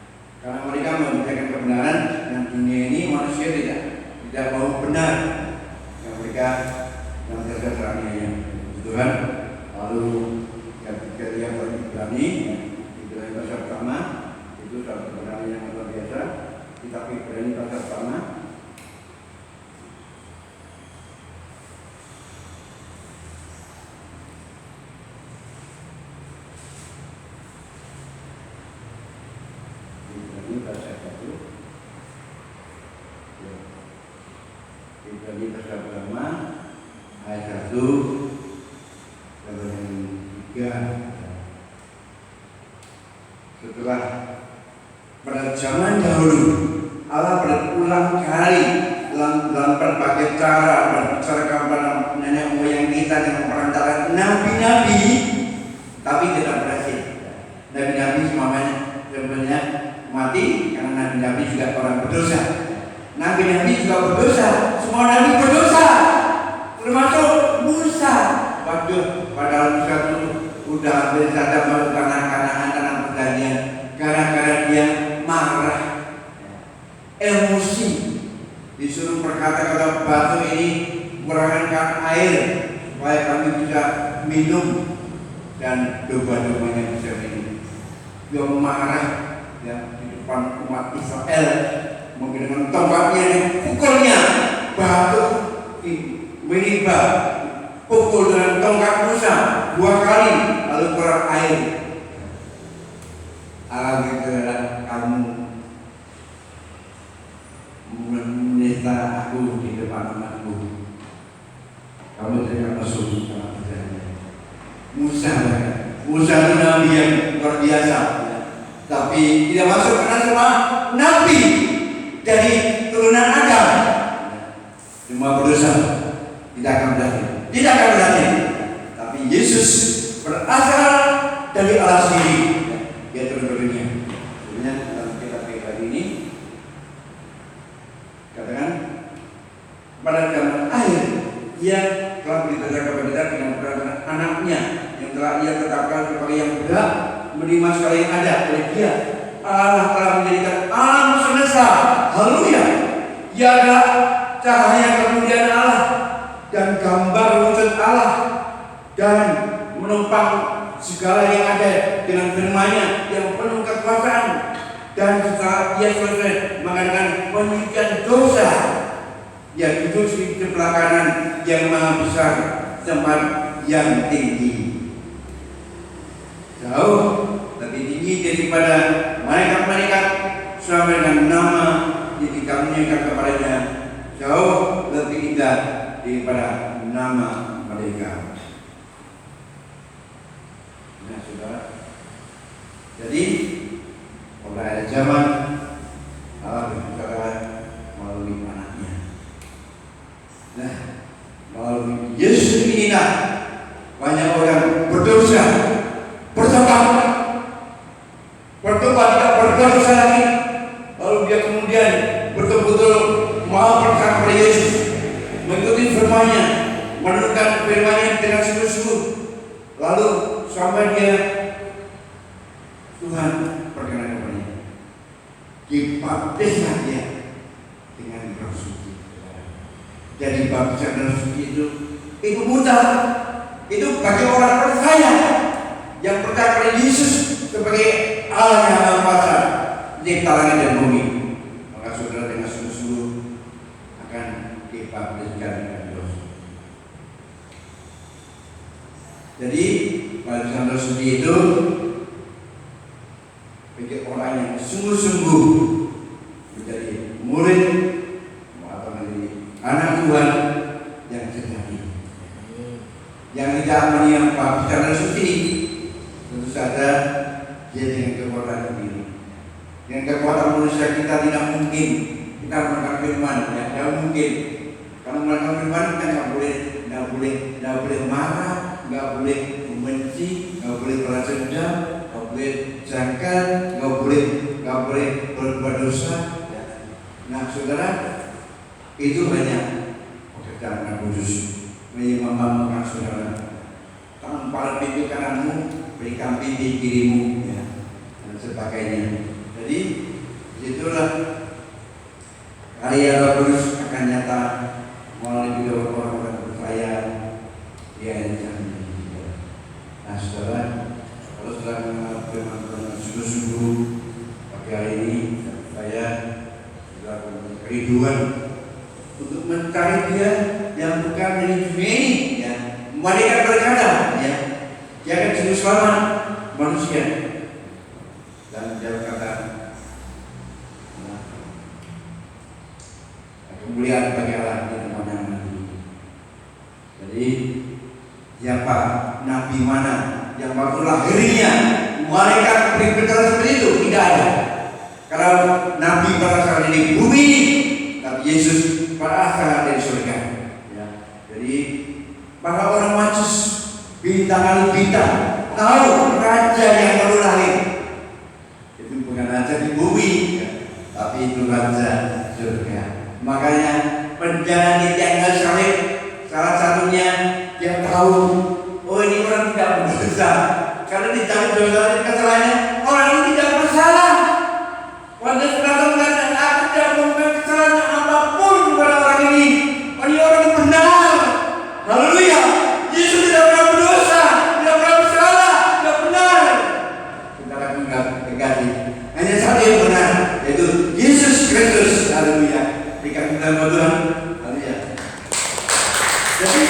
Karena mereka memberikan kebenaran dan dunia ini manusia tidak mau benar. Ya, mereka yang terserahnya Tuhan. Lalu yang berani itu yang pasal pertama itu satu kebenaran yang luar biasa. Kita berani pasal pertama. Ibrani pasal 1. Ibrani pasal pertama ayat 1 sampai yang 3. Setelah pada zaman dahulu Allah berulang kali dalam berbagai cara berbicara kepada nenek moyang kita dengan perantara nabi-nabi, tapi tidak berhasil. Nabi-nabi semuanya sebenarnya mati karena nabi-nabi juga orang berdosa. nabi-nabi juga berdosa. Semua nabi berdosa, termasuk Musa. Waduh, padahal Musa itu udah hampir saja masuk tanah perjanjian, gara-gara dia marah, emosi, disuruh berkata-kata, batu ini kurangkan air supaya kami bisa minum dan domba-dombanya bisa minum. Dia marah ya, di depan umat Israel, mungkin dengan tongkatnya dipukulnya, batu menimpa, pukul dengan tongkat Musa 2 kali, lalu kurang air. Alhamdulillah kamu menista aku di depan anakku, kamu tidak masuk dalam perjanjian. Musa itu nabi yang luar biasa, tapi tidak masuk karena semua nabi dari turunan Adam cuma berdosa, tidak akan berhasil. Tapi Yesus berasal dari Allah sendiri, dia turun ke dunia. Sebenarnya dalam kitab hari ini katakan pada zaman akhir ia telah beritahu kepada kita dengan perkataan anaknya yang telah ia tetapkan sebagai yang berhak menerima segala yang ada oleh dia. Allah telah menjadikan alam semesta, haleluya, ia adalah cahaya kemuliaan Allah dan gambar wujud Allah, dan menumpang segala yang ada dengan firman-Nya yang penuh kekuasaan. Dan setelah ia selesai mengadakan penyucian dosa, ia duduk di sebelah kanan yang maha besar, tempat yang tinggi, jauh lebih tinggi daripada malaikat-malaikat, sampai dengan nama yang dikaruniakan kepadanya jauh lebih indah daripada nama mereka. Nah, saudara, jadi pada akhir zaman Allah berbicara melalui anaknya. Nah, melalui Yesus inilah banyak orang berdosa, bertobat, tidak berdosa lagi. Lalu dia kemudian betul-betul mau percaya kepada Yesus, mengikuti firman-Nya, menurutkan firman-Nya dengan sungguh-sungguh. Lalu sampai dia, Tuhan berkenan kepadanya, dibaptislah dia dengan Roh Suci. Jadi baptisan Roh Suci itu mudah, itu bagi orang percaya yang percaya pada Yesus sebagai Allah yang Maha Kuasa, Pencipta langit dan bumi. Maka saudara dengan sungguh-sungguh akan dibaptiskan dengan Roh Suci. Jadi baptisan Roh Suci itu bagi orang yang sungguh-sungguh menjadi murid atau menjadi anak Tuhan yang sejati, yang tidak menyiapkan baptisan Roh Suci. Tentu saja dia dengan kekuatan sendiri, dengan kekuatan manusia kita tidak mungkin kita melakukan firman, ya, tidak mungkin. Kalau melakukan firman kita tidak boleh marah, tidak boleh membenci, tidak boleh balas dendam, tidak boleh jangkar, tidak boleh berbuat dosa. Nah, saudara, itu hanya pekerjaan Roh Kudus memampukan saudara. Tanpa pipi kananmu, berikan pipi kirimu, ya, dan sebagainya. Jadi itulah karya Roh Kudus akan nyata melalui hidup orang-orang percaya di akhir zaman ini. Nah, saudara, kalau saudara mengenal firman Tuhan sungguh-sungguh pagi hari ini, saya sudah punya kerinduan untuk mencari Dia yang bukan dari dunia ini, ya. Malaikat berkata, ya, Dia akan juru selamat manusia. Dan Dia berkata, kemuliaan bagi Allah di depan nanti. Jadi siapa nabi mana yang waktu lahirnya malaikat berbicara seperti itu? Tidak ada. Karena nabi berasal dari bumi ini, tapi Yesus berasal dari surga. Ya. Jadi para orang Majus, bintang tahu raja yang baru lahir itu bukan raja di bumi, ya, tapi itu raja surga. Makanya perjalanan yang salib salah satunya yang tahu, oh ini orang tidak berdosa. Kalau dicari dosa kesalahannya, orang ini tidak bersalah. Wanda Suratman mengatakan, aku tidak mempunyai kesalahan apapun kepada orang ini. Ini orang benar. Haleluya. Yesus tidak pernah berdosa, tidak pernah bersalah, tidak benar. Kita akan mengasihi. Hanya satu yang benar, yaitu Yesus Kristus. Haleluya. Dikasih nama Tuhan. Haleluya. Jadi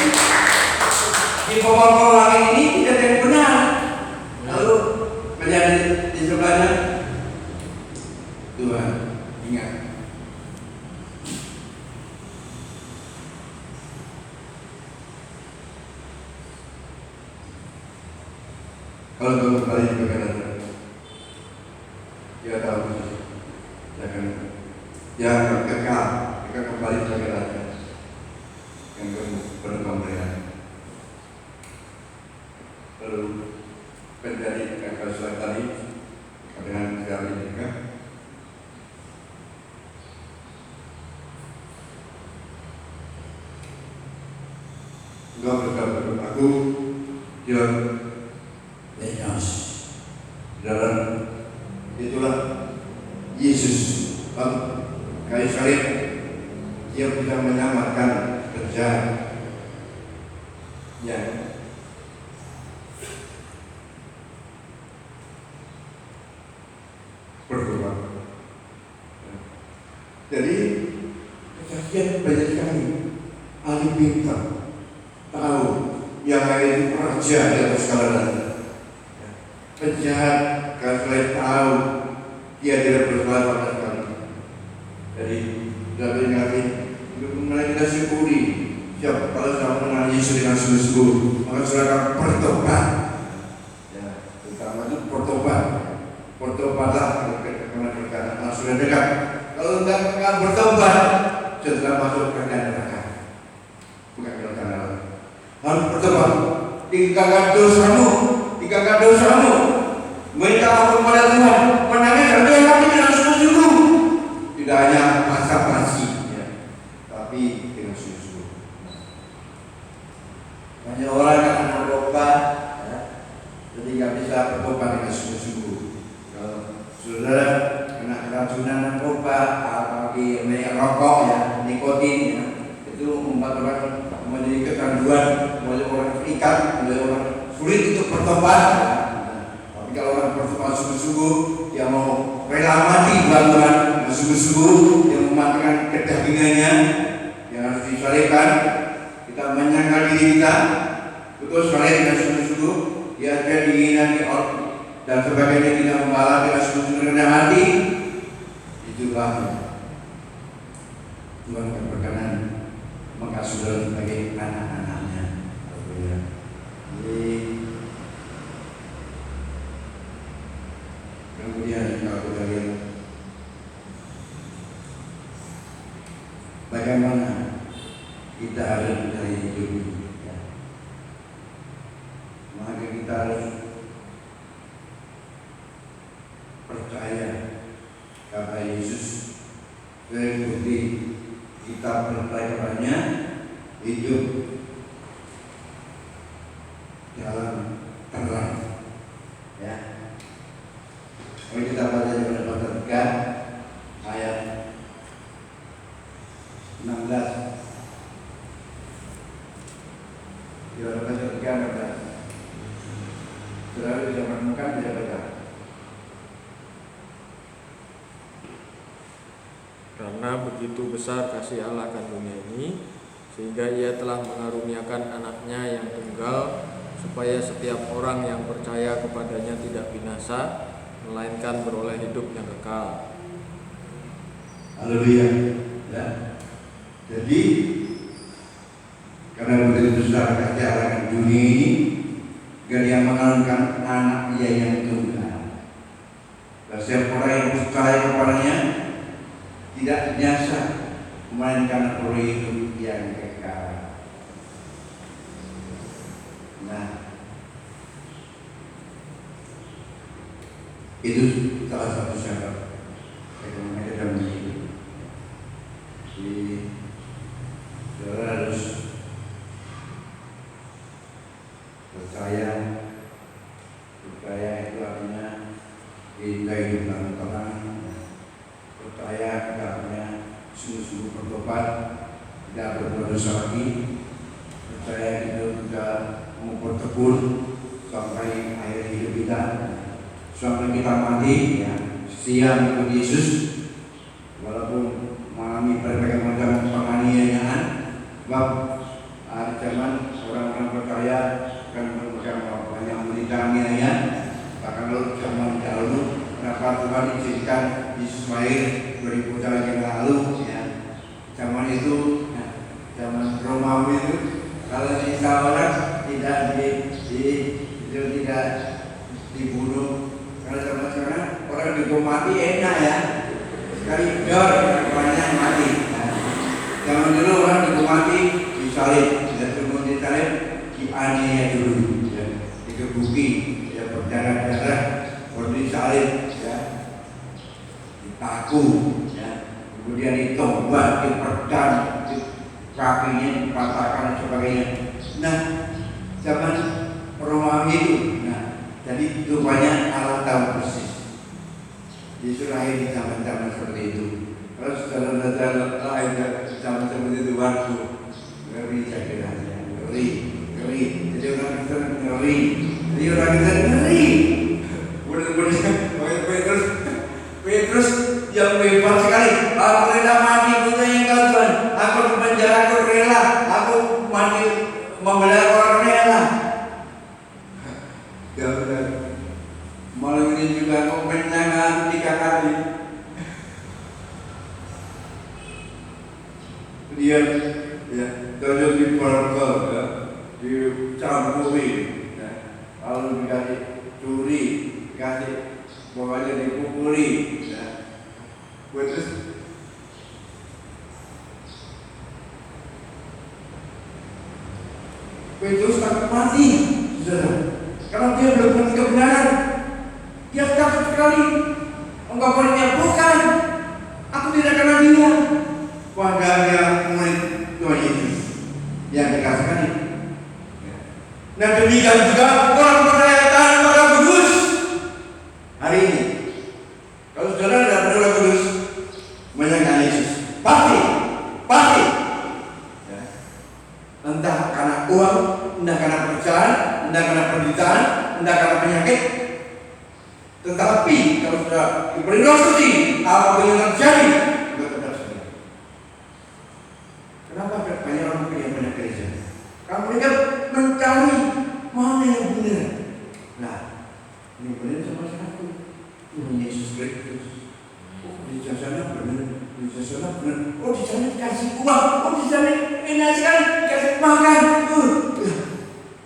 di pokok langit ini tidak ada yang benar. Lalu menjadi di sebelahnya Tuhan, ingat. Kalau kamu kembali ke kanan, dia tahu jangan kekal, kita kembali ke kanan yang berkembang. Lalu menjadi kakak surat tadi dengan sekali juga. Engkau berkata, aku dia Yesus. Dalam itulah Yesus kayu salib, dia bisa menyelamatkan kerja yang berubah. Jadi kesaksian banyak sekali. Ahli bintang tahu yang itu raja di atas segala. Penjahat kalau tahu dia tidak bersalah pada sekali. Jadi kita ingati mulai kita syukuri. Siap kalau sudah mengenal Yesus dengan sungguh-sungguh, maka sudah akan bertobat. Ya, terutama itu bertobat. Bertobatlah karena perkataan sudah dekat. Kalau tidak bertobat, setelah masuk ke neraka. Bukan karena harus bertobat. Tinggalkan dosamu. Minta ampun pada Tuhan. Menangis dan doa kami dengan sungguh-sungguh. Tidak hanya basa-basi, ya, tapi dengan sungguh-sungguh. Banyak orang yang akan bertobat, ya, jadi nggak bisa bertobat dengan sungguh-sungguh. Kalau saudara kena keracunan narkoba, apalagi rokok, ya, nikotin, ya, itu membuat orang menjadi kecanduan, membuat orang terikat, membuat orang sulit untuk bertobat. Ya. Tapi kalau orang bertobat sungguh-sungguh, yang mau rela mati Tuhan, sungguh-sungguh, yang mematikan kedagingannya, yang harus disalibkan, kita menyangkal diri kita, betul salib dengan sungguh-sungguh, dia ada diingatan di out dan sebagainya, kita membalas dengan sungguh-sungguh rendah hati. Itulah Tuhan akan berkenan mengasihi saudara sebagai anak-anaknya. Jadi kemudian kalau kita lihat bagaimana kita harus mencari hidup, ya. Maka kita harus percaya kata Yesus, seperti kita percaya kepadanya, hidup jalan terang, ya. Mari kita baca dari Pasal 3 ayat 16. Di dalam Pasal 3 ada, saudara bisa menemukan, bisa baca. Karena begitu besar kasih Allah akan dunia ini, sehingga Ia telah mengaruniakan anaknya yang tunggal, supaya setiap orang yang percaya kepadanya tidak binasa, melainkan beroleh hidup yang kekal. Haleluya, ya. Jadi karena begitu besar kasih Allah akan dunia ini, Dia mengaruniakan anak Ia yang tunggal. Dan setiap orang yang percaya kepadanya tidak binasa, melainkan beroleh hidup yang kekal. Nah, itu salah satu syarat ekonomi dalam hidup. Jadi saudara harus percaya itu artinya kita hidup dalam tenang. Percaya itu artinya sungguh-sungguh bertobat, tidak berbuat dosa lagi. Percaya itu kita mau bertekun sampai akhir hidup kita, sampai kita mati, ya, setia mengikut Yesus, walaupun mengalami berbagai macam penganiayaan. Sebab ada zaman orang-orang percaya akan berbagai banyak menderita aniaya. Bahkan kalau zaman dahulu, kenapa Tuhan izinkan Yesus lahir 2000 tahun yang lalu, ya. Zaman itu, ya, zaman Romawi itu, kalau disiksa orang tidak tidak dibunuh. Kalau zaman sekarang orang dihukum mati enak, ya, sekali dor banyak mati. Ya. Zaman dulu orang dihukum mati disalib, dan sebelum disalib dianiaya dulu, ya, dikebuki, ya, berdarah-darah, baru disalib, ya, dipaku, ya, kemudian ditombak, diperdam, kakinya dipatahkan dan sebagainya. Nah, zaman Romawi itu, nah, jadi rupanya Allah tahu persis Yesus lahir di zaman-zaman seperti itu. Kalau saudara lahir di zaman seperti itu, waktu ngeri, saya kira, ngeri. Jadi orang Kristen ngeri. Jadi orang Kristen ngeri. Benar-benar Petrus yang bebas sekali. Aku rela mati untuk Engkau Tuhan. Aku di penjara, aku rela. Aku mati membela orang rela. Ya benar. Malam ini juga aku menyangat 3 kali. Dia, ya, dojol diborgol, ya, dicampuri, ya, lalu dikasih curi, dikasih pokoknya dipukuli, ya. Petrus takut mati, saudara. Karena dia belum mengerti kebenaran, dia takut sekali. Engkau muridnya, bukan, aku tidak kenal dia. Padahal murid Tuhan Yesus yang dikasihkan itu. Nah, demikian juga orang percaya tahan Roh Kudus hari ini. Kalau saudara tidak percaya Roh Kudus, menyangka Yesus, pasti, ya. Entah karena uang, entah karena pekerjaan, entah karena penderitaan, entah karena penyakit. Tetapi kalau sudah diberi Roh Suci, apa yang terjadi? Kenapa banyak orang yang banyak gereja? Kalau mereka mencari mana yang benar. Nah, ini benar sama satu. Ini Yesus Kristus. Oh, di sana benar, di sana benar. Oh, di sana dikasih uang. Oh, di sana enak sekali dikasih makan.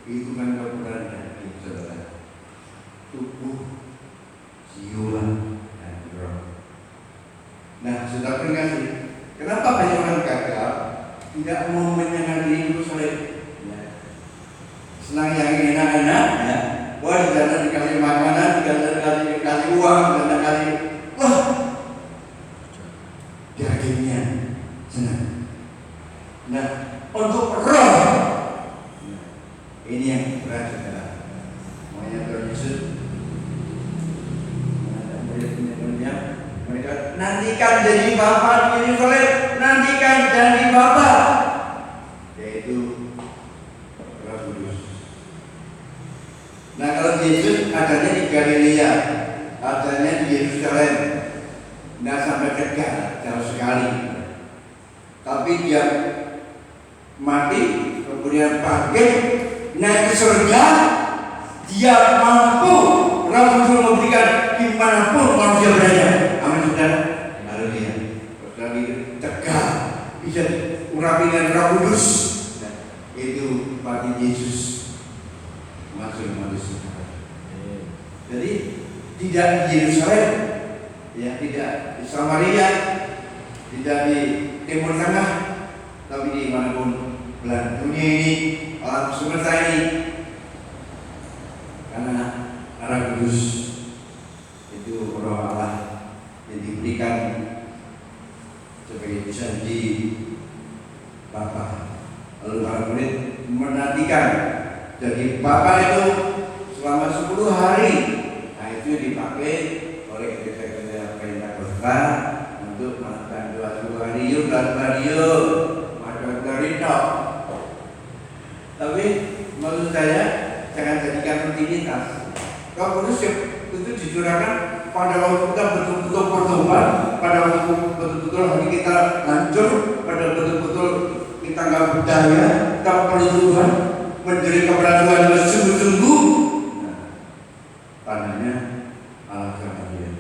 Itu kan kebenaran itu, saudara. Tubuh, jiwa, dan roh. Nah, sudah kasih. Kenapa banyak orang gagal? Tidak mau menyenangkan diri Yerusalem, ya. Senang yang enak-enak, ya. Wah, di sana dikasih makanan, dikasih uang, dan dikasih, wah, dagingnya senang. Nah, untuk roh, nah, ini yang berat, saudara. Makanya Tuhan Yesus, murid-muridnya, mereka nantikan jadi Bapa di Yerusalem, nantikan jadi Bapa, yaitu Roh Kudus. Nah, kalau Yesus adanya di Galilea, adanya di Yerusalem, tidak sampai dekat, jauh sekali. Tapi dia mati, kemudian bangkit, naik ke surga, dia mampu Roh Kudus memberikan dimanapun manusia berada. Amin, saudara. Haleluya. Lagi tegak, bisa urapi dengan Roh Kudus. Nah, itu bagi Yesus masuk manusia. Jadi tidak di Yerusalem, ya, tidak di Samaria, tidak di Timur Tengah, tapi di manapun belahan dunia ini, alam semesta ini, karena Roh Kudus itu Roh Allah yang diberikan sebagai janji Bapa. Lalu para murid menantikan. Jadi Bapa itu selama 10 hari, nah itu dipakai oleh gereja-gereja Pentakosta untuk melakukan doa 10 hari yuk dan yuk dari tok. Tapi menurut saya jangan jadikan rutinitas. Kalau kudus itu dicurahkan pada waktu kita betul-betul bertobat, pada waktu betul-betul hati kita hancur, pada betul-betul kita nggak berdaya, kita perlu Tuhan, menjadi kepada Tuhan dengan sungguh-sungguh. Nah, tandanya Allah akan dia.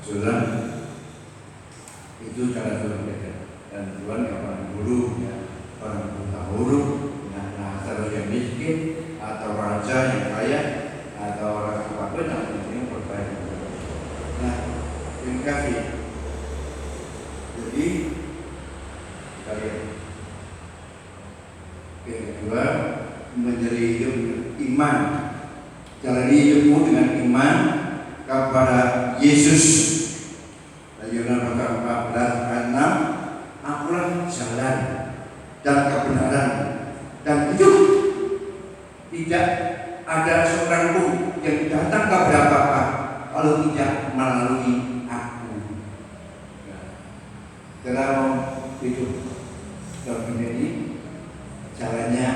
Saudara, itu cara Tuhan beda. Dan Tuhan yang orang buruk, ya, orang buta huruf, atau yang miskin, atau raja yang kaya, atau orang apapun yang penting berbaik. Nah, terima kasih. Jadi kalian yang kedua menjadi hidup iman, jalani hidupmu dengan iman kepada Yesus. Yohanes pasal 14 ayat 6, akulah jalan dan kebenaran dan hidup. Tidak ada seorang pun yang datang kepada Bapa kalau tidak melalui aku. Dalam hidup dalam ini jalannya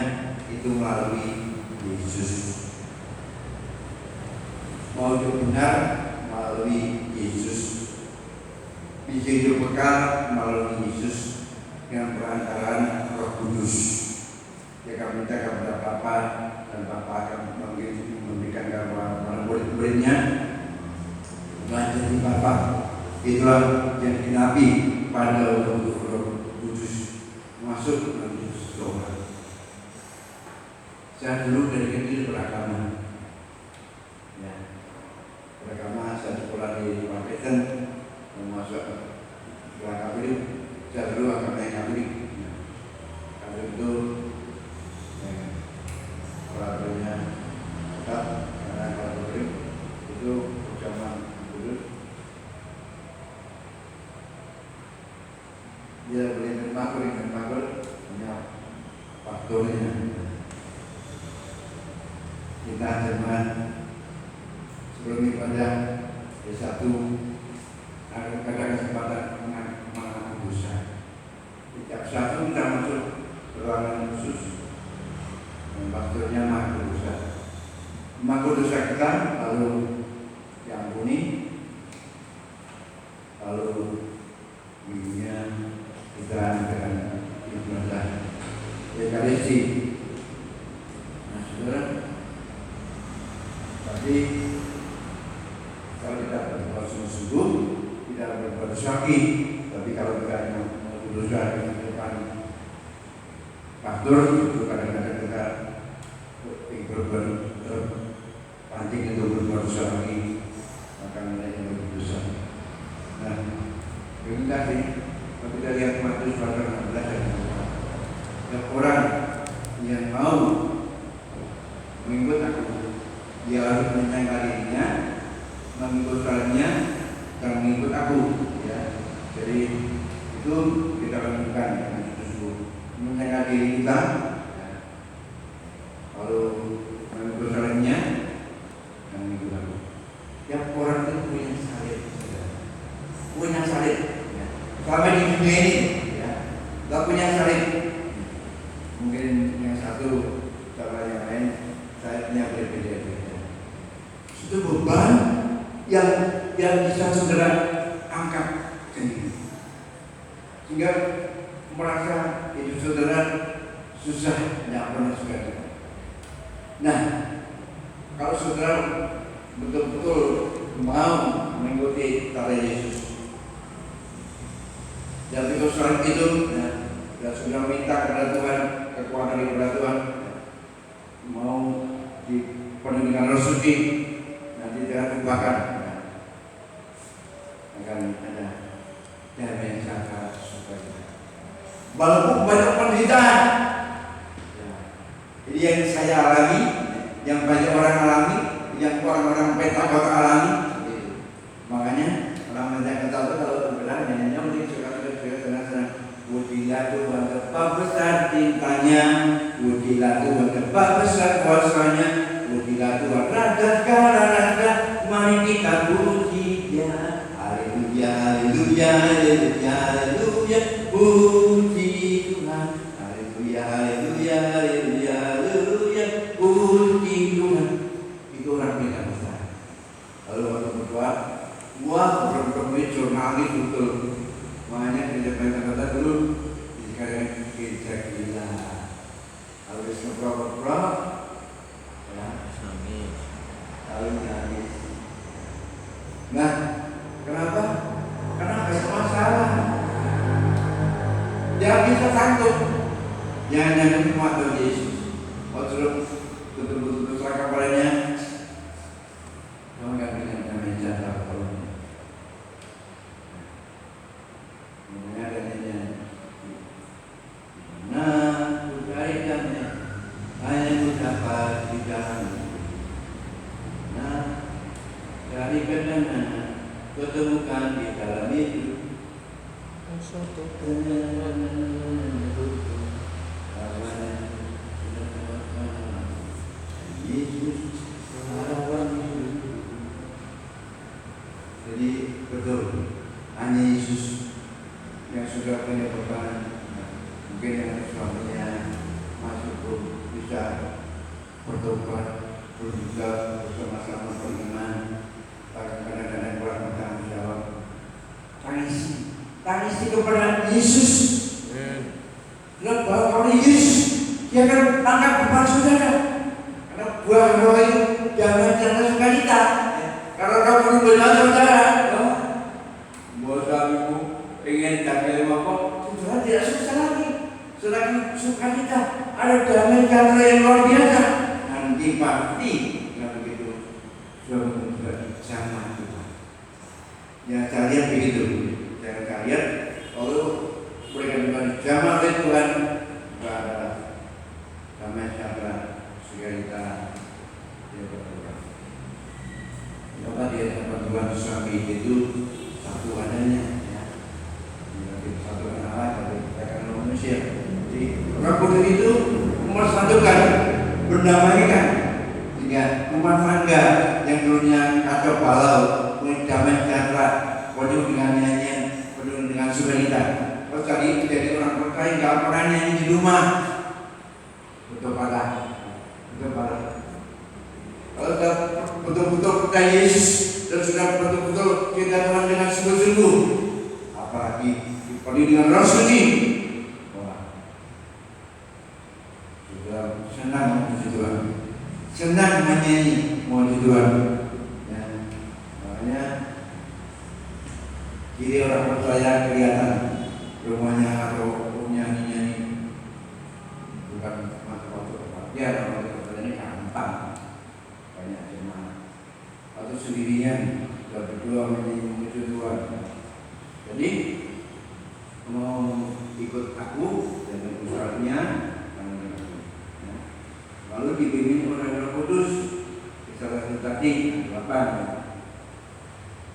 itu melalui Yesus. Mau hidup benar melalui Yesus. Bisa hidup kekal melalui Yesus dengan perantaraan Roh Kudus. Dia akan minta kepada Bapa dan Bapa akan memberikan kepada murid-muridnya melayani Bapa. Itulah yang dikenapi pada waktu Roh Kudus masuk melalui doa. Saya dulu dari kecil beragama, ya, beragama. Saya sekolah di Pakistan, masuk sekolah Katolik. Saya dulu agama yang Katolik. Katolik itu peraturannya tetap, karena Katolik itu zaman dulu dia boleh menerima hanya faktornya. Kita zaman sebelum ibadah D1 ada kesempatan mengaku dosa. Setiap satu kita masuk ke ruangan khusus, faktornya mengaku dosa. Mengaku dosa kita lalu diampuni, lalu dunia kita dengan ibadah Ekaristi. Nah, saudara, tapi kalau tidak berbuat sungguh-sungguh, tidak berbuat sakit, tapi kalau kita dosa di depan pastor, itu kadang-kadang kita berbuat pancing itu berbuat dosa lagi, maka nilainya lebih besar. Nah, terima kasih. Kalau kita lihat Matius pasal 16 dan orang yang mau mengikut aku, dia harus menyangkal dirinya, mengikut caranya, dan mengikut aku. Ya. Jadi itu kita lakukan dengan sungguh, menyangkal diri kita, ya. Lalu mengikut caranya, dan mengikut aku. Tiap orang itu punya salib, punya salib. Ya. Selama di dunia ini, ya, gak punya salib. Mungkin yang satu cara yang lain sayapnya berbeda-beda. Itu beban yang bisa saudara angkat sendiri, sehingga merasa hidup saudara susah, tidak pernah saudara. Nah, kalau saudara betul-betul mau mengikuti tata Yesus, dan itu selain itu, dan sudah minta kepada Tuhan, kekuatan kepada Tuhan, mau dipenuhi dengan Roh Suci, nanti jangan lupakan akan ada damai yang sangat supaya walaupun banyak penderitaan, jadi yang saya alami, yang banyak orang alami, yang orang-orang Pentakosta alami, makanya orang yang kata kalau benar nyanyinya mungkin suka Pujilah Tuhan betapa besar cintanya, pujilah Tuhan betapa besar kuasanya, pujilah Tuhan Raja segala raja, mari kita puji Dia. Haleluya, haleluya, haleluya, haleluya, puji Tuhan. Haleluya, haleluya, haleluya, haleluya, puji Tuhan. Itu orang kita besar. Lalu waktu berdoa, wah berdoa jurnalis betul. Makanya gereja kata dulu dikatakan gereja gila. Habis ngeprok-prok, ya, Nangis. lalu nangis. Nah, kenapa? Karena banyak masalah. Dia bisa sanggup. Yang nyanyi cuma Tuhan Yesus. Waktu betul-betul serah kepalanya, kamu nggak punya namanya jatah kalau nah, cari damai, hanya ku dapat di dalam. Nah, cari ketenangan, ketemukan di dalam itu. Satu Yesus harapan hidup. Jadi betul, hanya Yesus yang sudah punya beban. Mungkin yang suaminya masuk pun bisa bertobat, juga bersama-sama beriman. Kadang-kadang kurang bertanggung jawab. Tangisi kepada Yesus. Bahwa oleh Yesus dia akan angkat beban saudara. Karena buah roh itu jangan sukacita. Kalau kamu benar saudara, buat suamimu ingin damai apa? Saudara tidak susah lagi. Selagi sukacita, ada damai karena yang luar biasa. Nanti pasti kalau begitu suamimu sudah sama Tuhan. Ya kalian begitu. Jangan kalian kalau mereka bukan dijamah oleh Tuhan, maka adalah damai sejahtera sukacita dia berdoa. Maka dia dapat Tuhan suami itu satu adanya, ya. Satu Allah tapi kita kan manusia. Jadi Roh Kudus itu mempersatukan, berdamaikan, sehingga rumah tangga yang dulunya kacau balau, mulai damai sejahtera, penuh dengan nyanyian, penuh dengan sukacita. Terus tadi jadi orang percaya nggak pernah nyanyi di rumah, betul pada. Kalau sudah betul-betul percaya Yesus dan sudah betul-betul cinta Tuhan dengan sungguh-sungguh, apalagi dipenuhi dengan Roh Suci, wah, sudah senang memuji Tuhan, senang menyanyi memuji Tuhan. Ya, makanya jadi orang percaya kelihatan rumahnya atau nyanyi-nyanyi bukan waktu ya orang percaya ini gampang. Banyak jemaat atau sendirian sudah berdua memuji Tuhan. Jadi mau ikut aku dan usahanya, lalu dibimbing oleh Roh Kudus. Salah satu tadi 8.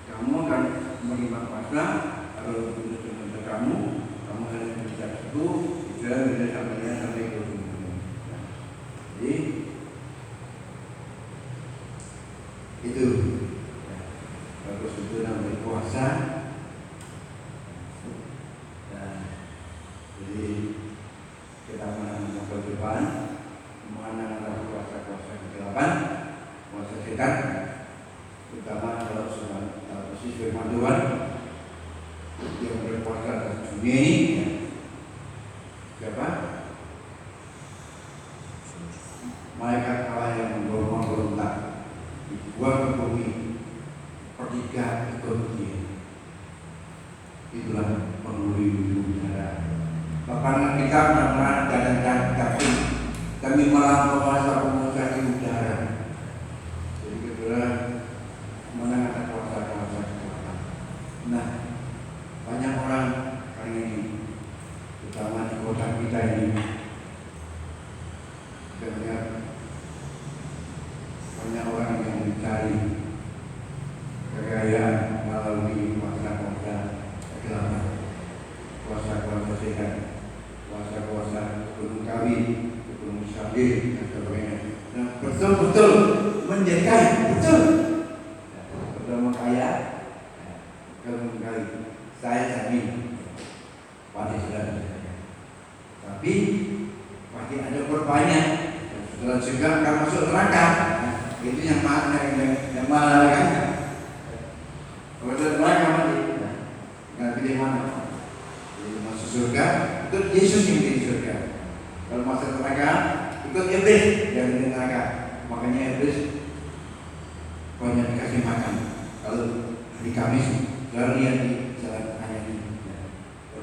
Kamu akan menerima kuasa kalau Kudus menyertai kamu harus bisa itu bisa sampai ke dunia. Jadi itu bagus itu namanya puasa. Jadi kita menanggung ke depan, menanggung puasa kegelapan, puasa setan, terutama kalau sudah posisi firman Tuhan yang berpuasa atas dunia ini, siapa? Malaikat Allah yang memberontak dibuang ke bumi, pertiga ikut dia. Itulah penghuni udara. Bahkan kita pernah dan kaki kami malah memasa pengusaha udara. Jadi kebetulan menangkan kuasa. Nah, banyak orang kali ini, terutama di kota kita ini, banyak orang yang mencari kekayaan melalui kuasa kegelapan, kuasa setan. babi, kebun sawit dan sebagainya. Nah, betul-betul menjadi kaya, betul. Pertama kaya, kalau kali saya jamin pasti sudah berjaya. Tapi pasti ada korbannya. Setelah juga akan masuk neraka. Itu yang mahal kan? Kalau sudah neraka mati, nggak pilih mana? Pilih masuk surga, itu Yesus yang pilih surga. Kalau masuk neraka, ikut iblis yang pilih neraka. Makanya iblis banyak dikasih makan. Kalau di Kamis, jangan lihat di jalan hanya ini.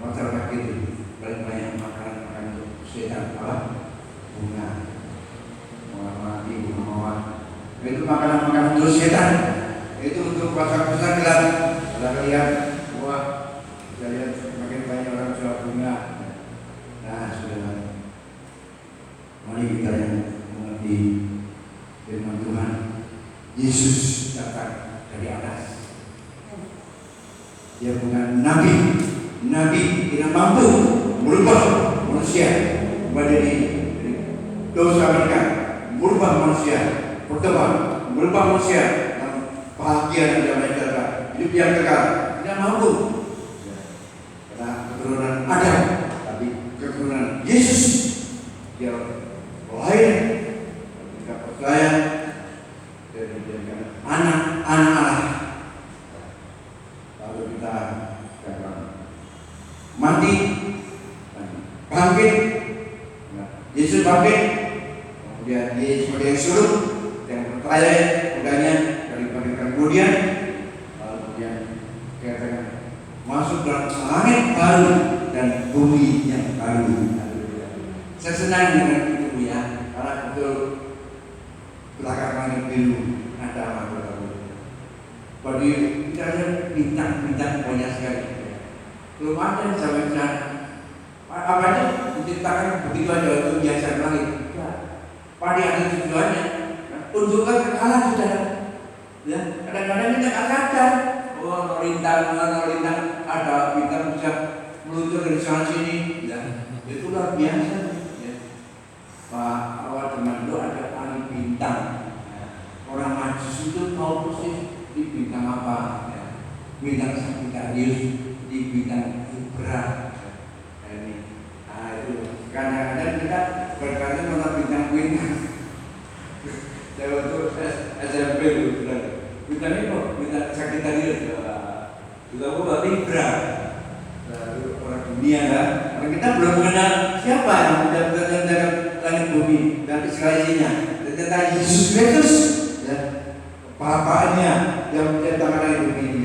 Masyarakat itu paling banyak makanan untuk setan apa? Bunga mati, bunga mawar. Itu makanan untuk setan. Itu untuk pasar-pasar gelap. Kalau lihat, wah, kita lihat makin banyak orang jual bunga. Nah, sudah. Mari kita yang mengerti firman Tuhan. Yesus datang dari atas. Dia bukan nabi. Nabi tidak mampu merubah manusia dari dosa mereka, merubah manusia bertobat, merubah manusia yang bahagia dan damai sejahtera, hidup yang kekal. Tidak mampu. Karena keturunan Adam, tapi keturunan Yesus. Dia lahir ketika percaya dan dijadikan anak Allah. Lalu kita mati, bangkit, Yesus bangkit, kemudian dia sebagai yang suruh yang percaya udahnya dari bangkitkan kemudian, lalu kemudian katakan masuk dalam langit baru dan bumi yang baru. Saya senang dengan itu ya, karena betul belakangan biru ada apa bagi kita ada bintang-bintang banyak sekali. Belum ada sampai sana. Apa aja diciptakan begitu aja untuk biasa langit. Ya. Padi ada tujuannya. Untukkan kekalahan sudah. Ya, kadang-kadang kita nggak sadar. Oh, lintang ada bintang bisa meluncur dari sana sini. Ya, itu luar biasa. Ya. Pak awal teman itu ada angin bintang. Ya. Orang Majus itu tahu persis di bintang apa. Ya. Bintang Sagittarius. Di bidang berat ini, itu kadang-kadang kita berkata tentang bintang-bintang. Saya waktu SMP dulu bintang itu bintang Sagittarius, kita buat Libra, orang dunia kan. Karena kita belum mengenal siapa yang menjadikan langit bumi dan sekelilingnya. Tentang Yesus Kristus, ya, Bapaknya yang menjadikan langit bumi ini.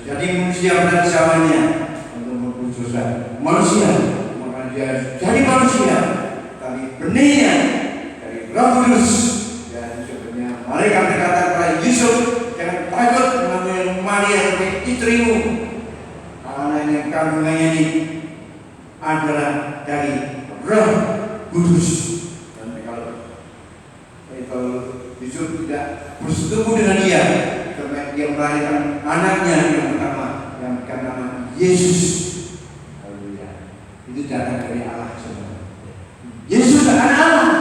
Jadi manusia pada zamannya untuk mempunyai dosa. Manusia, maka dia jadi manusia. Tapi benihnya dari Roh Kudus. Dan sebenarnya mereka berkata kepada Yusuf, jangan takut mengambil Maria sebagai istrimu, karena yang kandungannya ini adalah dari Roh Kudus. Dan kalau Yusuf tidak bersetubuh dengan dia, sampai dia melahirkan anaknya yang pertama yang bernama Yesus. Haleluya. Itu datang dari Allah semua. Yesus adalah Allah.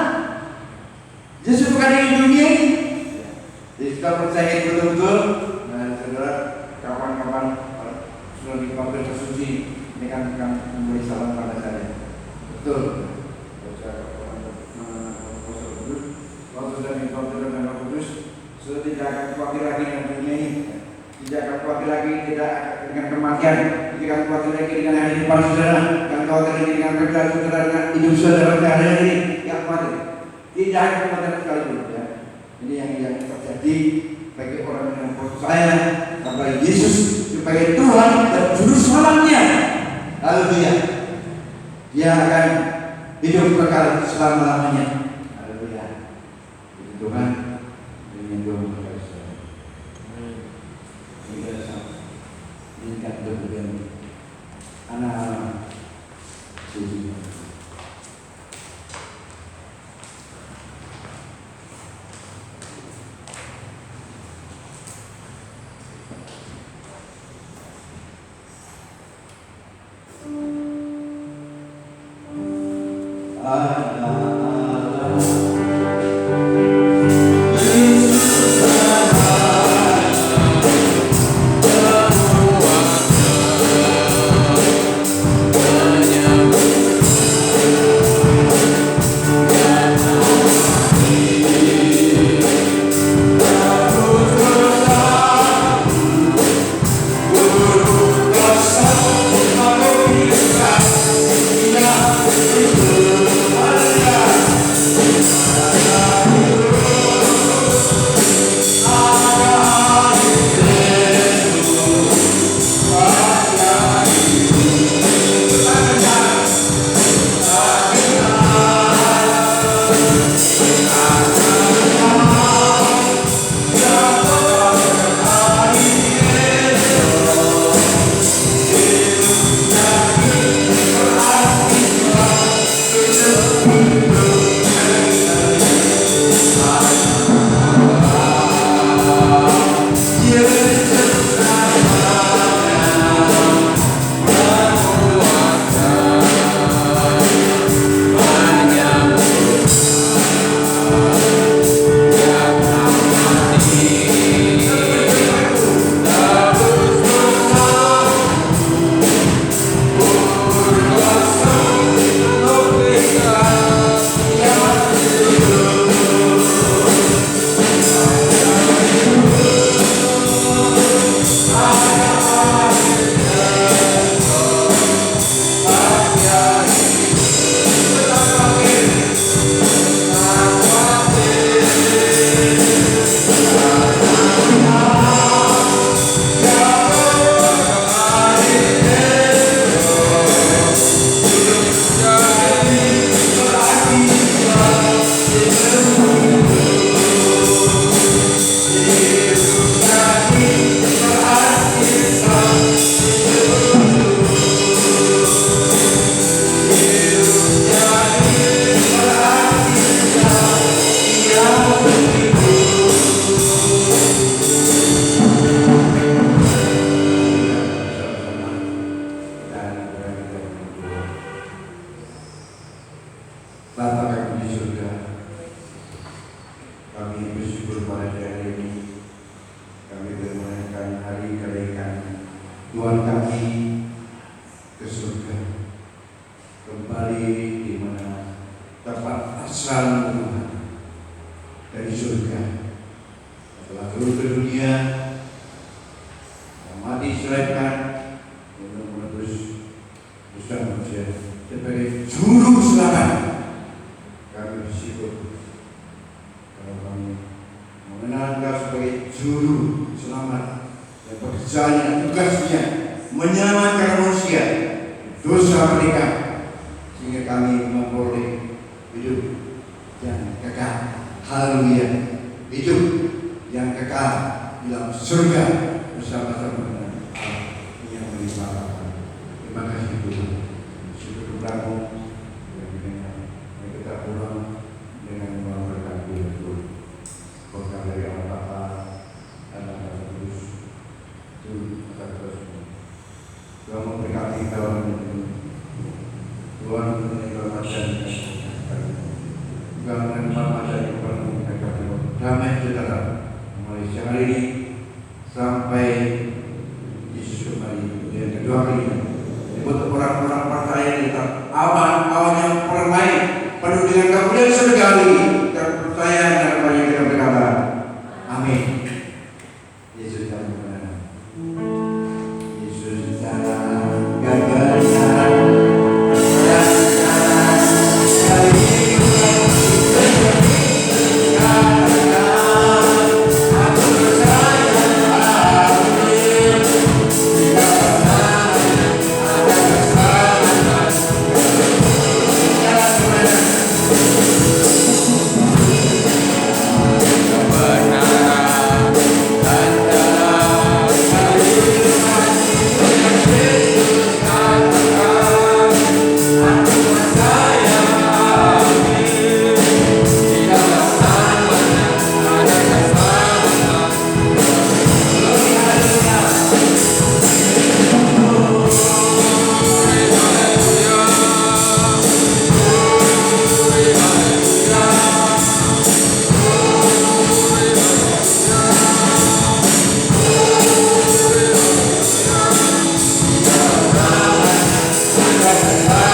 Yesus bukan di dunia ini. Jadi kita percaya betul-betul. Nah, saudara, kawan-kawan sudah dipanggil ke suci, ini kan memberi salam pada saya. Betul. Kalau sudah dipanggil dengan Roh Kudus, sudah tidak akan khawatir lagi dengan dunia ini, tidak akan khawatir lagi tidak dengan kematian, tidak akan khawatir lagi dengan hari depan saudara, tidak khawatir lagi dengan kerja saudara, dengan hidup saudara hari ini, tidak khawatir, tidak akan khawatir sekalipun. Ya. Ini yang terjadi bagi orang yang percaya kepada Yesus sebagai Tuhan dan Juru Selamatnya. Haleluya. Dia akan hidup kekal selama-lamanya. Haleluya. Tuhan. Anak-anak Tuhan kami ke surga, kembali di mana tempat asal Tuhan dari surga. Setelah turun ke dunia, mati disalibkan untuk menebus dosa manusia sebagai juru selamat. Kami bersyukur kalau kami mengenal Engkau sebagai juru selamat. Pekerjaannya, tugasnya menyelamatkan manusia dosa mereka, sehingga kami memperoleh hidup yang kekal. Haleluya, hidup yang kekal di dalam surga bersama-sama dengan Allah yang melimpahkan. Terima kasih Tuhan. Syukur kepadamu yang kita pulang dengan memberkati Tuhan. Berkat dari Allah Bapa dan Allah Kudus. Tuhan memberkati tahun ini. Tuhan menyelamatkan Tuhan menyelamatkan damai sejahtera mulai siang hari ini sampai Yesus kembali yang kedua kalinya. Untuk orang-orang percaya kita awan yang permai penuh dengan kemuliaan surgawi dan percaya dan banyak kita berkata amin. Yesus dalam kebenaran. Yesus dalam kebenaran. Tuhan.